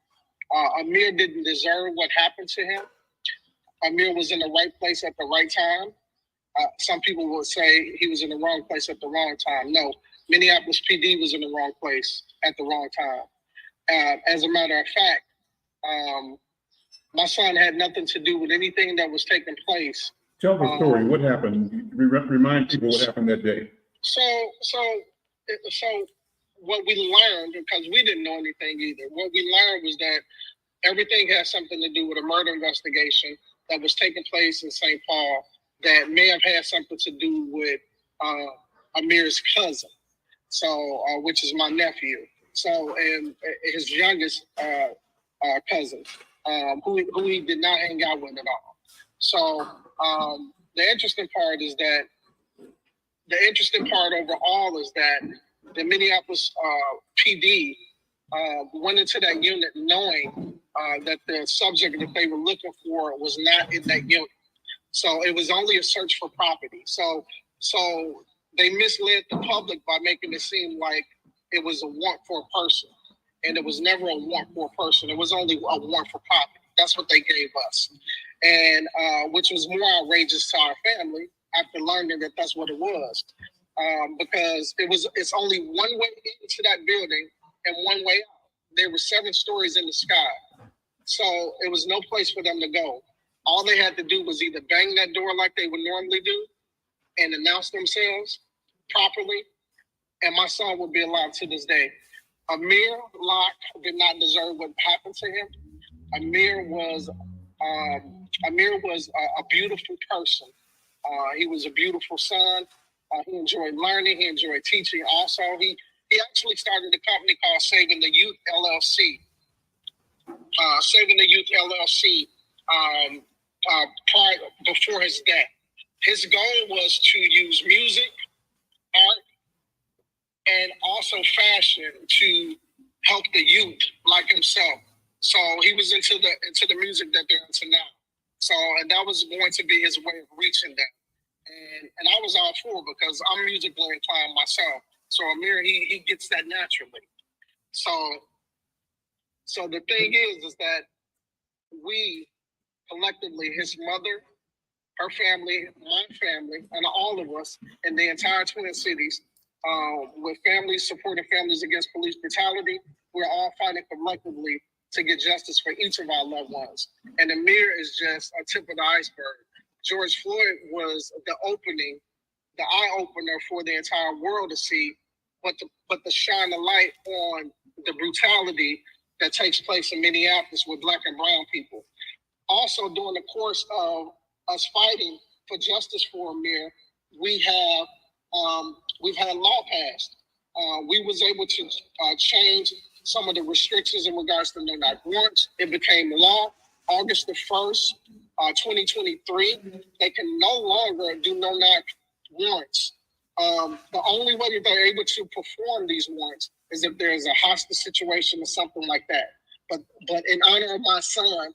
Amir didn't deserve what happened to him. Amir was in the right place at the right time. Some people would say he was in the wrong place at the wrong time. No, Minneapolis PD was in the wrong place at the wrong time. As a matter of fact, my son had nothing to do with anything that was taking place. Tell the story. What happened? Remind people what happened that day. So what we learned, because we didn't know anything either, what we learned was that everything has something to do with a murder investigation that was taking place in St. Paul that may have had something to do with Amir's cousin, which is my nephew. So, and his youngest cousin, who he did not hang out with at all. So the interesting part overall is that the Minneapolis PD went into that unit knowing that the subject that they were looking for was not in that unit. So it was only a search for property. So they misled the public by making it seem like it was a warrant for a person. And it was never a warrant for a person. It was only a warrant for property. That's what they gave us. And which was more outrageous to our family after learning that that's what it was. Because it's only one way into that building and one way out. There were 7 stories in the sky. So it was no place for them to go. All they had to do was either bang that door like they would normally do and announce themselves properly, and my son would be alive to this day. Amir Locke did not deserve what happened to him. Amir was a beautiful person. He was a beautiful son. He enjoyed learning. He enjoyed teaching. Also, he actually started a company called Saving the Youth LLC. Saving the Youth LLC before his death. His goal was to use music, art, and also fashion to help the youth like himself. So he was into the music that they're into now. So, and that was going to be his way of reaching them. And I was all for it because I'm musically inclined myself. So Amir, he gets that naturally. So the thing is that we collectively, his mother, her family, my family, and all of us in the entire Twin Cities, with families supporting families against police brutality, we're all fighting collectively to get justice for each of our loved ones. And Amir is just a tip of the iceberg. George Floyd was the eye-opener for the entire world to see, but to shine a light on the brutality that takes place in Minneapolis with Black and brown people. Also, during the course of us fighting for justice for Amir, we've had a law passed. We was able to change some of the restrictions in regards to no-knock warrants. It became law August the 1st, 2023. They can no longer do no-knock warrants. The only way that they're able to perform these warrants is if there's a hostage situation or something like that. But in honor of my son,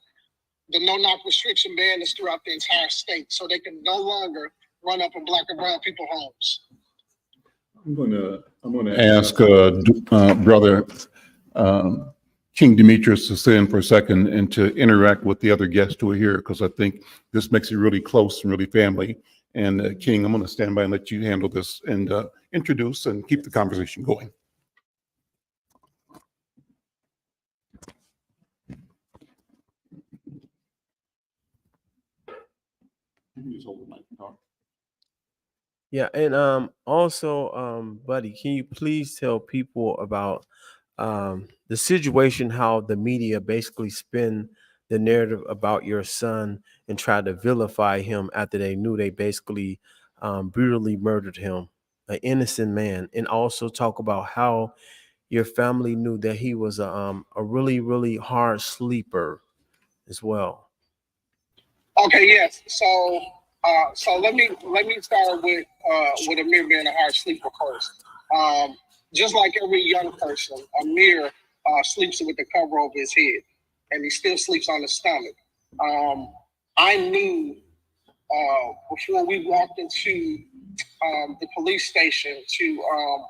the no-knock restriction ban is throughout the entire state, so they can no longer run up in Black and brown people homes. I'm gonna ask brother King Demetrius to sit in for a second and to interact with the other guests who are here, because I think this makes it really close and really family. And King, I'm going to stand by and let you handle this and introduce and keep the conversation going. You can just hold the mic and talk. Yeah, and also, buddy, can you please tell people about the situation, how the media basically spin the narrative about your son and try to vilify him after they knew they basically brutally murdered him, an innocent man, and also talk about how your family knew that he was a really, really hard sleeper as well. Okay, yes. So let me start with Amir being a hard sleeper first. Just like every young person, Amir sleeps with the cover over his head, and he still sleeps on his stomach. I knew before we walked into the police station to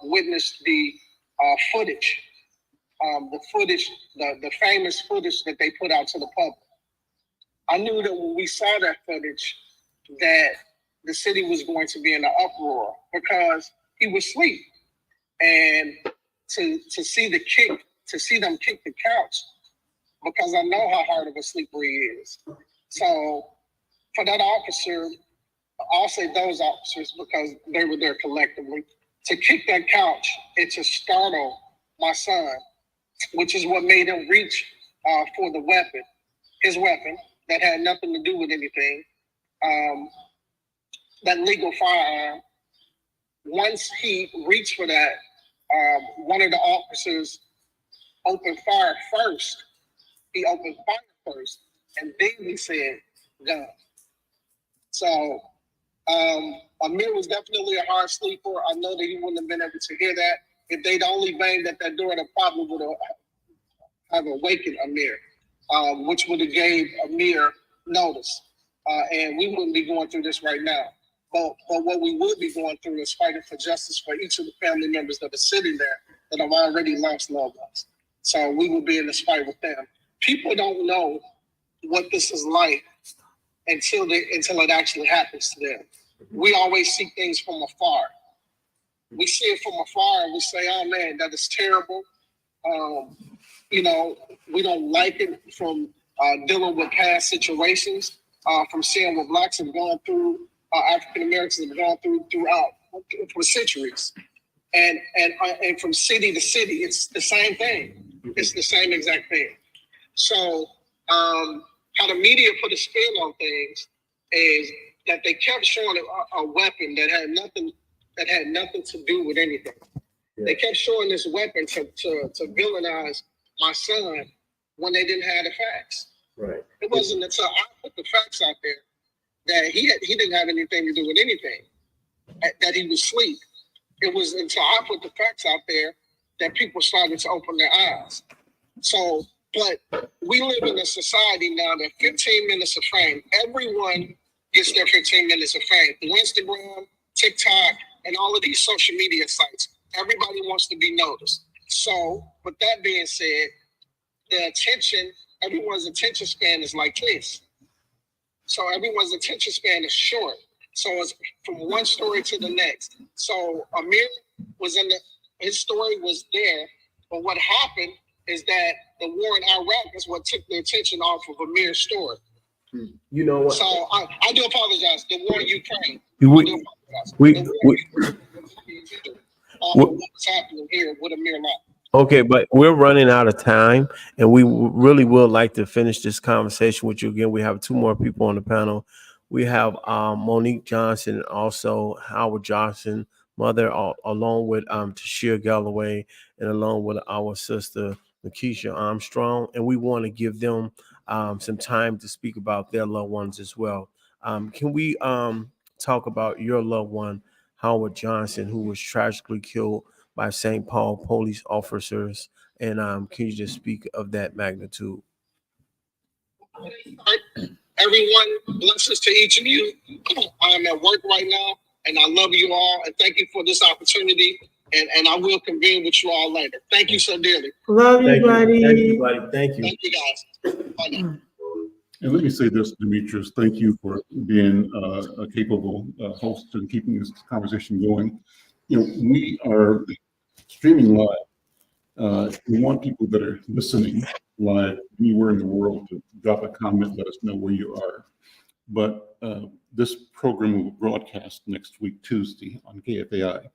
witness the footage, the famous footage that they put out to the public. I knew that when we saw that footage, that the city was going to be in an uproar because he was asleep, and to see them kick the couch, because I know how hard of a sleeper he is. So for that officer, I'll say those officers because they were there collectively, to kick that couch and to startle my son, which is what made him reach for the weapon, his weapon that had nothing to do with anything, that legal firearm. Once he reached for that, one of the officers opened fire first. He opened fire first, and then he said, gun. So Amir was definitely a hard sleeper. I know that he wouldn't have been able to hear that. If they'd only banged at that door, they probably would have awakened Amir, which would have gave Amir notice. And we wouldn't be going through this right now. But what we would be going through is fighting for justice for each of the family members that are sitting there that have already lost loved ones. So we will be in this fight with them. People don't know what this is like until it actually happens to them. We always see things from afar. We see it from afar and we say, oh man, that is terrible. We don't like it from dealing with past situations, from seeing what Blacks have gone through, African Americans have gone through for centuries. And from city to city, it's the same thing. It's the same exact thing. So how the media put a spin on things is that they kept showing a weapon that had nothing to do with anything. Yeah. They kept showing this weapon to villainize my son when they didn't have the facts. Right. It wasn't until I put the facts out there that he didn't have anything to do with anything, that he was asleep. It was until I put the facts out there that people started to open their eyes. So, but we live in a society now that 15 minutes of fame, everyone gets their 15 minutes of fame. Through Instagram, TikTok, and all of these social media sites. Everybody wants to be noticed. So, with that being said, everyone's attention span is like this. So everyone's attention span is short. So it's from one story to the next. So Amir was his story was there, but what happened is that the war in Iraq is what took the attention off of Amir's story. You know what? So I do apologize. The war in Ukraine. What's happening here with Amir now? Okay, but we're running out of time, and we really would like to finish this conversation with you again. We have two more people on the panel. We have Monique Johnson and also Howard Johnson, mother, along with Tashir Galloway, and along with our sister Lakeisha Armstrong. And we want to give them some time to speak about their loved ones as well. Can we talk about your loved one, Howard Johnson, who was tragically killed by St. Paul police officers, and can you just speak of that magnitude? Everyone, blessings to each of you. I'm at work right now, and I love you all, and thank you for this opportunity, and I will convene with you all later. Thank you so dearly. Love you, buddy. Thank you, buddy. Thank you. Thank you, guys. Bye now. And let me say this, Demetrius, thank you for being a capable host and keeping this conversation going. We are streaming live. We want people that are listening live anywhere in the world to drop a comment, let us know where you are. But this program will broadcast next week, Tuesday, on KFAI.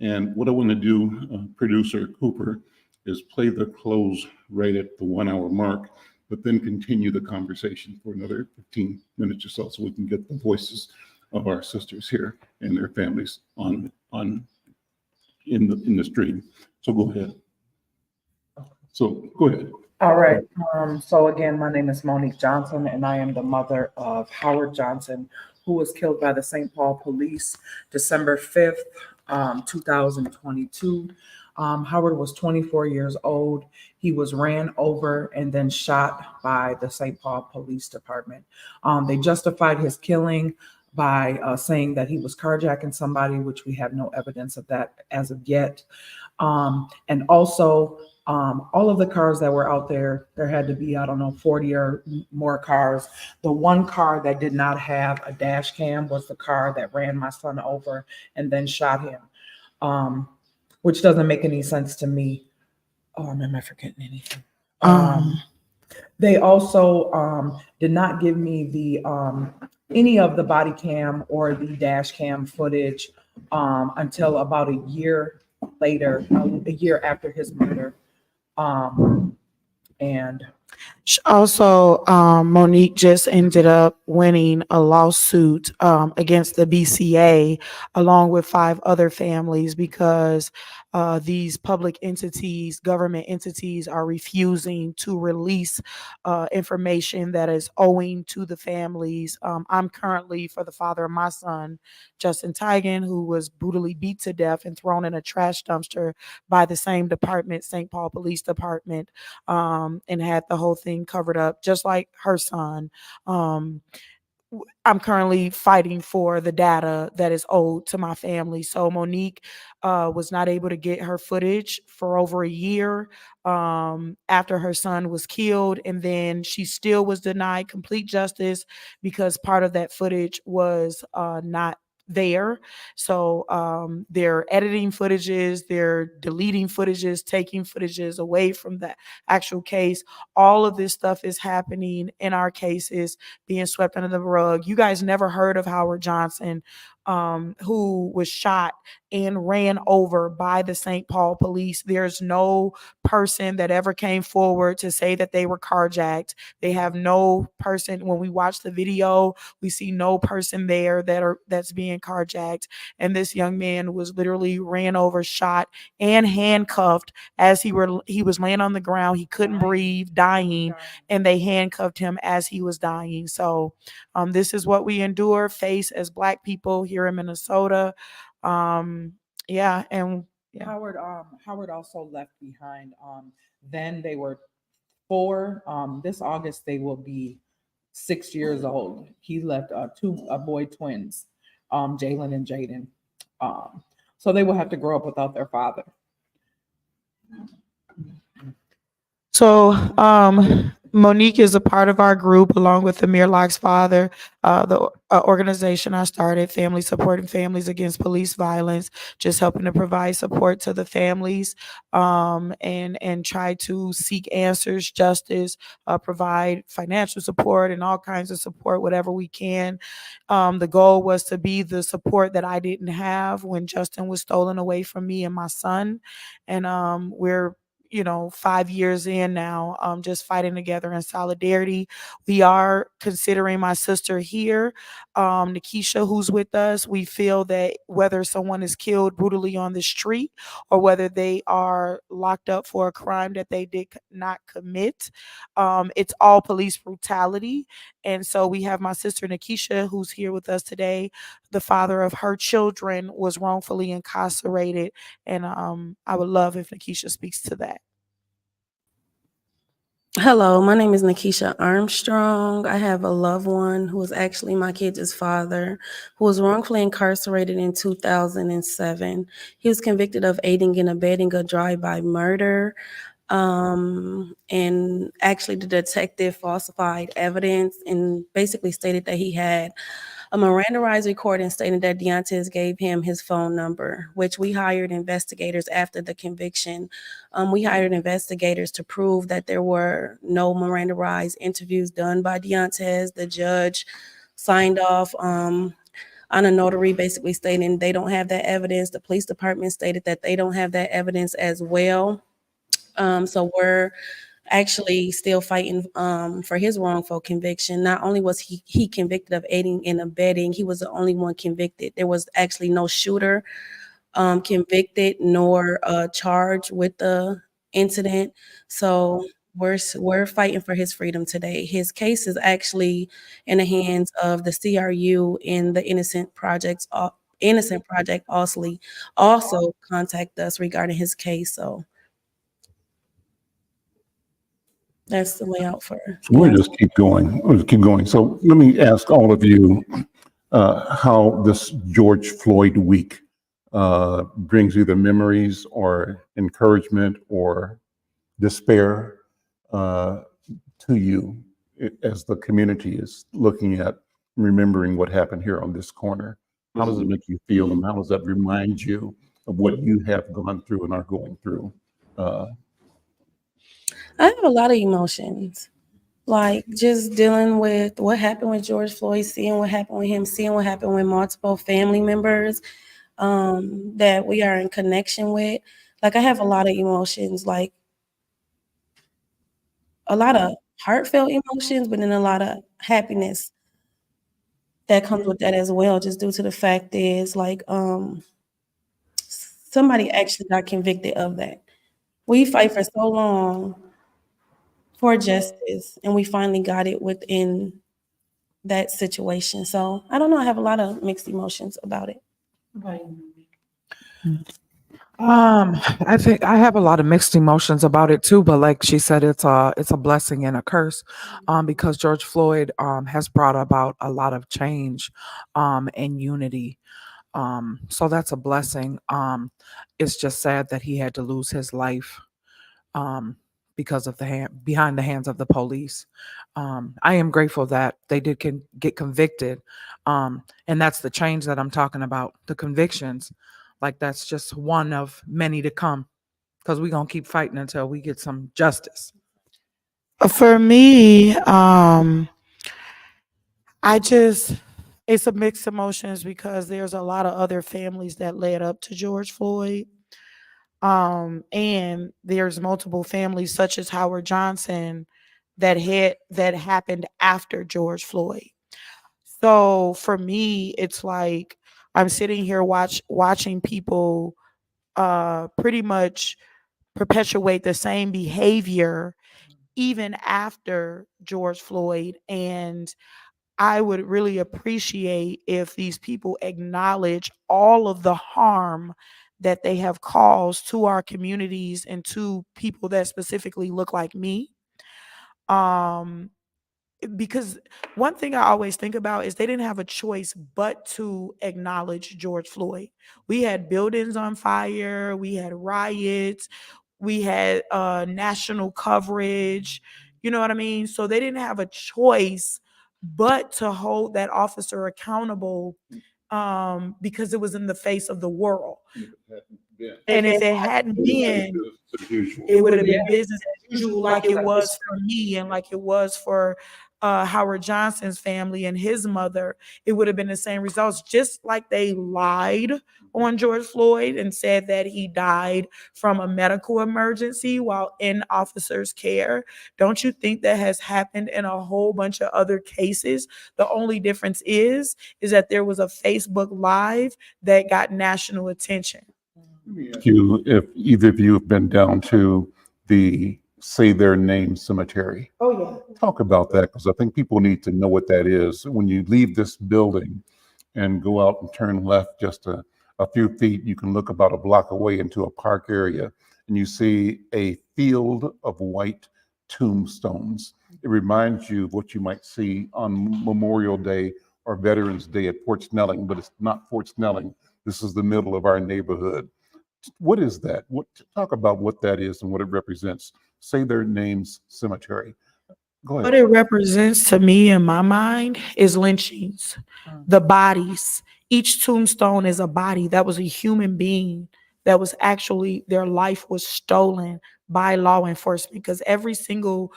And what I want to do, producer Cooper, is play the close right at the 1 hour mark, but then continue the conversation for another 15 minutes or so we can get the voices of our sisters here and their families in the stream. So go ahead. So go ahead. All right. So again, my name is Monique Johnson, and I am the mother of Howard Johnson, who was killed by the St. Paul police December 5th, 2022. Howard was 24 years old. He was ran over and then shot by the St. Paul Police Department. They justified his killing by saying that he was carjacking somebody, which we have no evidence of that as of yet. And also, all of the cars that were out there, there had to be, 40 or more cars. The one car that did not have a dash cam was the car that ran my son over and then shot him, which doesn't make any sense to me. Am I forgetting anything? They also did not give me the any of the body cam or the dash cam footage until about a year later, a year after his murder. And also, Monique just ended up winning a lawsuit against the BCA along with 5 other families because these public entities, government entities, are refusing to release information that is owing to the families. I'm currently, for the father of my son, Justin Tigan, who was brutally beat to death and thrown in a trash dumpster by the same department, St. Paul Police Department, and had the whole thing covered up, just like her son. I'm currently fighting for the data that is owed to my family. So Monique was not able to get her footage for over a year after her son was killed. And then she still was denied complete justice because part of that footage was not there. So they're editing footages, they're deleting footages, taking footages away from the actual case. All of this stuff is happening in our cases, being swept under the rug. You guys never heard of Howard Johnson, who was shot and ran over by the St. Paul police. There's no person that ever came forward to say that they were carjacked. They have no person. When we watch the video, we see no person there that's being carjacked. And this young man was literally ran over, shot, and handcuffed as he was laying on the ground. He couldn't breathe, dying, and they handcuffed him as he was dying. So this is what we face as Black people here in Minnesota. Yeah. Howard also left behind. Then they were 4. This August they will be 6 years old. He left 2 boy twins, Jalen and Jaden. So they will have to grow up without their father. So Monique is a part of our group along with Amir Locke's father, the organization I started, Family Supporting Families Against Police Violence, just helping to provide support to the families and try to seek answers, justice, provide financial support and all kinds of support, whatever we can. The goal was to be the support that I didn't have when Justin was stolen away from me and my son. And we're 5 years in now, just fighting together in solidarity. We are considering my sister here, Nikisha, who's with us. We feel that whether someone is killed brutally on the street or whether they are locked up for a crime that they did not commit, it's all police brutality. And so we have my sister Nikisha, who's here with us today. The father of her children was wrongfully incarcerated. And I would love if Nikisha speaks to that. Hello, my name is Nikisha Armstrong. I have a loved one who was actually my kids' father, who was wrongfully incarcerated in 2007. He was convicted of aiding and abetting a drive-by murder. And actually the detective falsified evidence and basically stated that he had a Mirandaized recording stating that Deontez gave him his phone number, which we hired investigators after the conviction. We hired investigators to prove that there were no Mirandaized interviews done by Deontez. The judge signed off on a notary basically stating they don't have that evidence. The police department stated that they don't have that evidence as well. So we're actually still fighting for his wrongful conviction. Not only was he convicted of aiding and abetting, he was the only one convicted. There was actually no shooter convicted nor charged with the incident. So we're fighting for his freedom today. His case is actually in the hands of the CRU and the Innocent Project also contact us regarding his case. So that's the way out for. We'll just keep going. We'll keep going. So let me ask all of you how this George Floyd week brings either memories or encouragement or despair to you as the community is looking at remembering what happened here on this corner. How does it make you feel, and how does that remind you of what you have gone through and are going through? I have a lot of emotions, like just dealing with what happened with George Floyd, seeing what happened with him, seeing what happened with multiple family members that we are in connection with. Like I have a lot of emotions, like a lot of heartfelt emotions, but then a lot of happiness that comes with that as well, just due to the fact is like somebody actually got convicted of that. We fight for so long for justice, and we finally got it within that situation. So I don't know. I have a lot of mixed emotions about it. I think I have a lot of mixed emotions about it too, but like she said, it's a blessing and a curse, because George Floyd has brought about a lot of change and unity. So that's a blessing. It's just sad that he had to lose his life because of behind the hands of the police. I am grateful that they did get convicted, and that's the change that I'm talking about. The convictions, like that's just one of many to come, because we're gonna keep fighting until we get some justice. For me, it's a mixed emotions because there's a lot of other families that led up to George Floyd. And there's multiple families such as Howard Johnson that happened after George Floyd. So for me, it's like I'm sitting here watching people pretty much perpetuate the same behavior even after George Floyd. And I would really appreciate if these people acknowledge all of the harm that they have caused to our communities and to people that specifically look like me. Um, because one thing I always think about is they didn't have a choice but to acknowledge George Floyd. We had buildings on fire, we had riots, we had national coverage, you know what I mean? So they didn't have a choice but to hold that officer accountable because it was in the face of the world. And if it hadn't been, it would have been business as usual, like it was for me and like it was for Howard Johnson's family and his mother. It would have been the same results, just like they lied on George Floyd and said that he died from a medical emergency while in officers' care. Don't you think that has happened in a whole bunch of other cases? The only difference is that there was a Facebook Live that got national attention. If either of you have been down to the Say Their Name Cemetery. Oh, yeah. Talk about that, because I think people need to know what that is. When you leave this building and go out and turn left just a few feet, you can look about a block away into a park area and you see a field of white tombstones. It reminds you of what you might see on Memorial Day or Veterans Day at Fort Snelling, but it's not Fort Snelling. This is the middle of our neighborhood. What is that? Talk about what that is and what it represents. Say Their Names Cemetery. Go ahead. What it represents to me in my mind is lynchings, the bodies. Each tombstone is a body. That was a human being that was actually, their life was stolen by law enforcement, because every single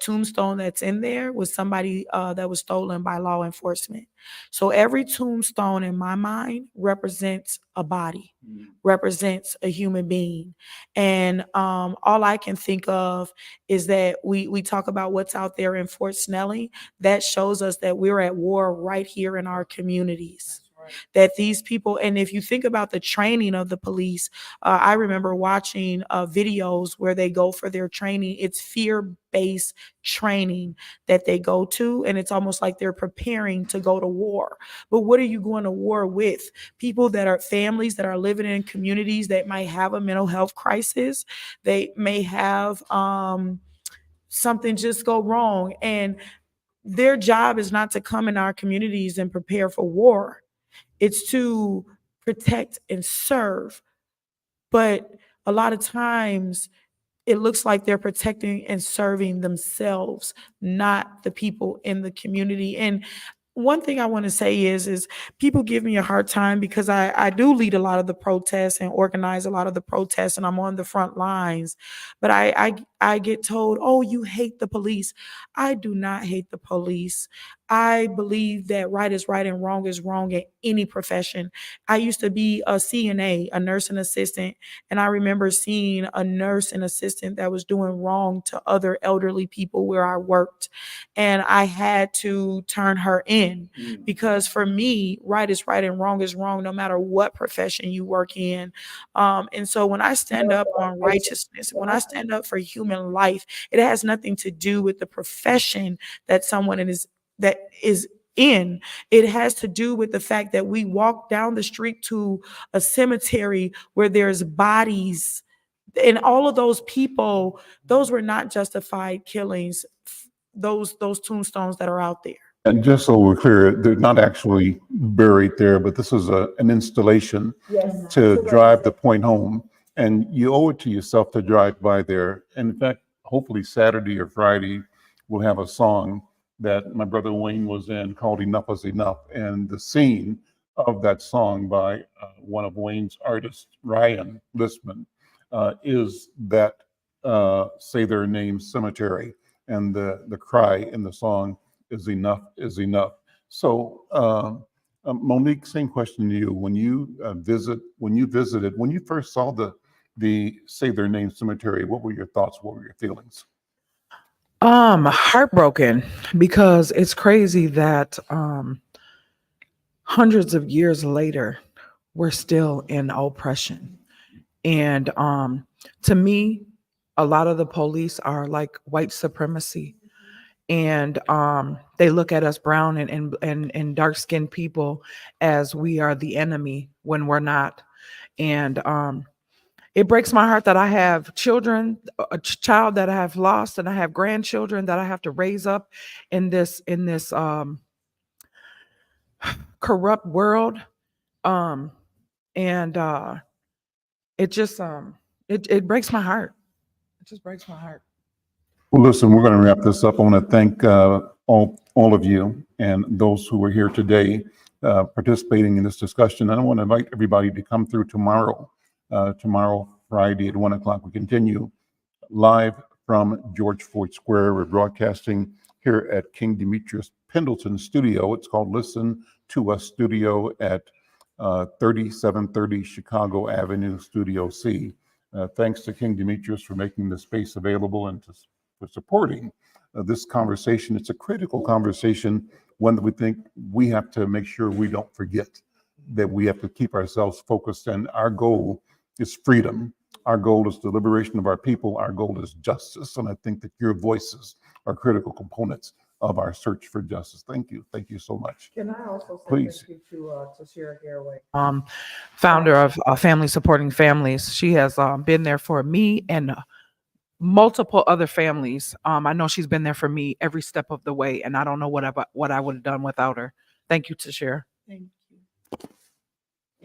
tombstone that's in there was somebody that was stolen by law enforcement. So every tombstone in my mind represents a body, represents a human being. And all I can think of is that we talk about what's out there in Fort Snelling. That shows us that we're at war right here in our communities. That these people, and if you think about the training of the police, I remember watching videos where they go for their training. It's fear-based training that they go to, and it's almost like they're preparing to go to war. But what are you going to war with? People that are families that are living in communities that might have a mental health crisis. They may have something just go wrong, and their job is not to come in our communities and prepare for war. It's to protect and serve. But a lot of times it looks like they're protecting and serving themselves, not the people in the community. And one thing I want to say is people give me a hard time because I do lead a lot of the protests and organize a lot of the protests, and I'm on the front lines. But I get told, oh, you hate the police. I do not hate the police. I believe that right is right and wrong is wrong in any profession. I used to be a CNA, a nursing assistant, and I remember seeing a nurse and assistant that was doing wrong to other elderly people where I worked. And I had to turn her in because for me, right is right and wrong is wrong, no matter what profession you work in. And so when I stand up on righteousness, when I stand up for human life, it has nothing to do with the profession that someone is in. It has to do with the fact that we walk down the street to a cemetery where there's bodies, and all of those people, those were not justified killings. Those tombstones that are out there. And just so we're clear, they're not actually buried there, but this is an installation to drive the point home. And you owe it to yourself to drive by there. And in fact, hopefully Saturday or Friday, we'll have a song that my brother Wayne was in called Enough is Enough. And the scene of that song by one of Wayne's artists, Ryan Listman, is that Say Their Name Cemetery. And the cry in the song is enough is enough. So Monique, same question to you. When you visited, when you first saw the Say Their Name Cemetery, what were your thoughts? What were your feelings? Heartbroken, because it's crazy that hundreds of years later, we're still in oppression. And to me, a lot of the police are like white supremacy. And they look at us brown and dark-skinned people as we are the enemy when we're not. And it breaks my heart that I have children, a child that I have lost, and I have grandchildren that I have to raise up in this corrupt world. It just it breaks my heart. It just breaks my heart. Well, listen, we're going to wrap this up. I want to thank all of you and those who were here today participating in this discussion. And I want to invite everybody to come through tomorrow. Tomorrow, Friday at 1 o'clock, we continue live from George Floyd Square. We're broadcasting here at King Demetrius Pendleton Studio. It's called Listen to Us Studio at 3730 Chicago Avenue, Studio C. Thanks to King Demetrius for making the space available and for supporting this conversation. It's a critical conversation, one that we think we have to make sure we don't forget, that we have to keep ourselves focused. And our goal is freedom. Our goal is the liberation of our people. Our goal is justice. And I think that your voices are critical components of our search for justice. Thank you. Thank you so much. Can I also say Please. thank you to Shira Garraway, founder of Family Supporting Families. She has been there for me and multiple other families. I know she's been there for me every step of the way, and I don't know what I would have done without her. Thank you to Shira. Thank you.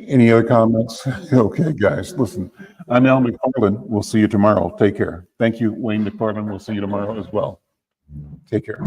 Any other comments? Okay, guys, listen, I'm Al McFarlane. We'll see you tomorrow. Take care. Thank you, Wayne McFarlane. We'll see you tomorrow as well. Take care.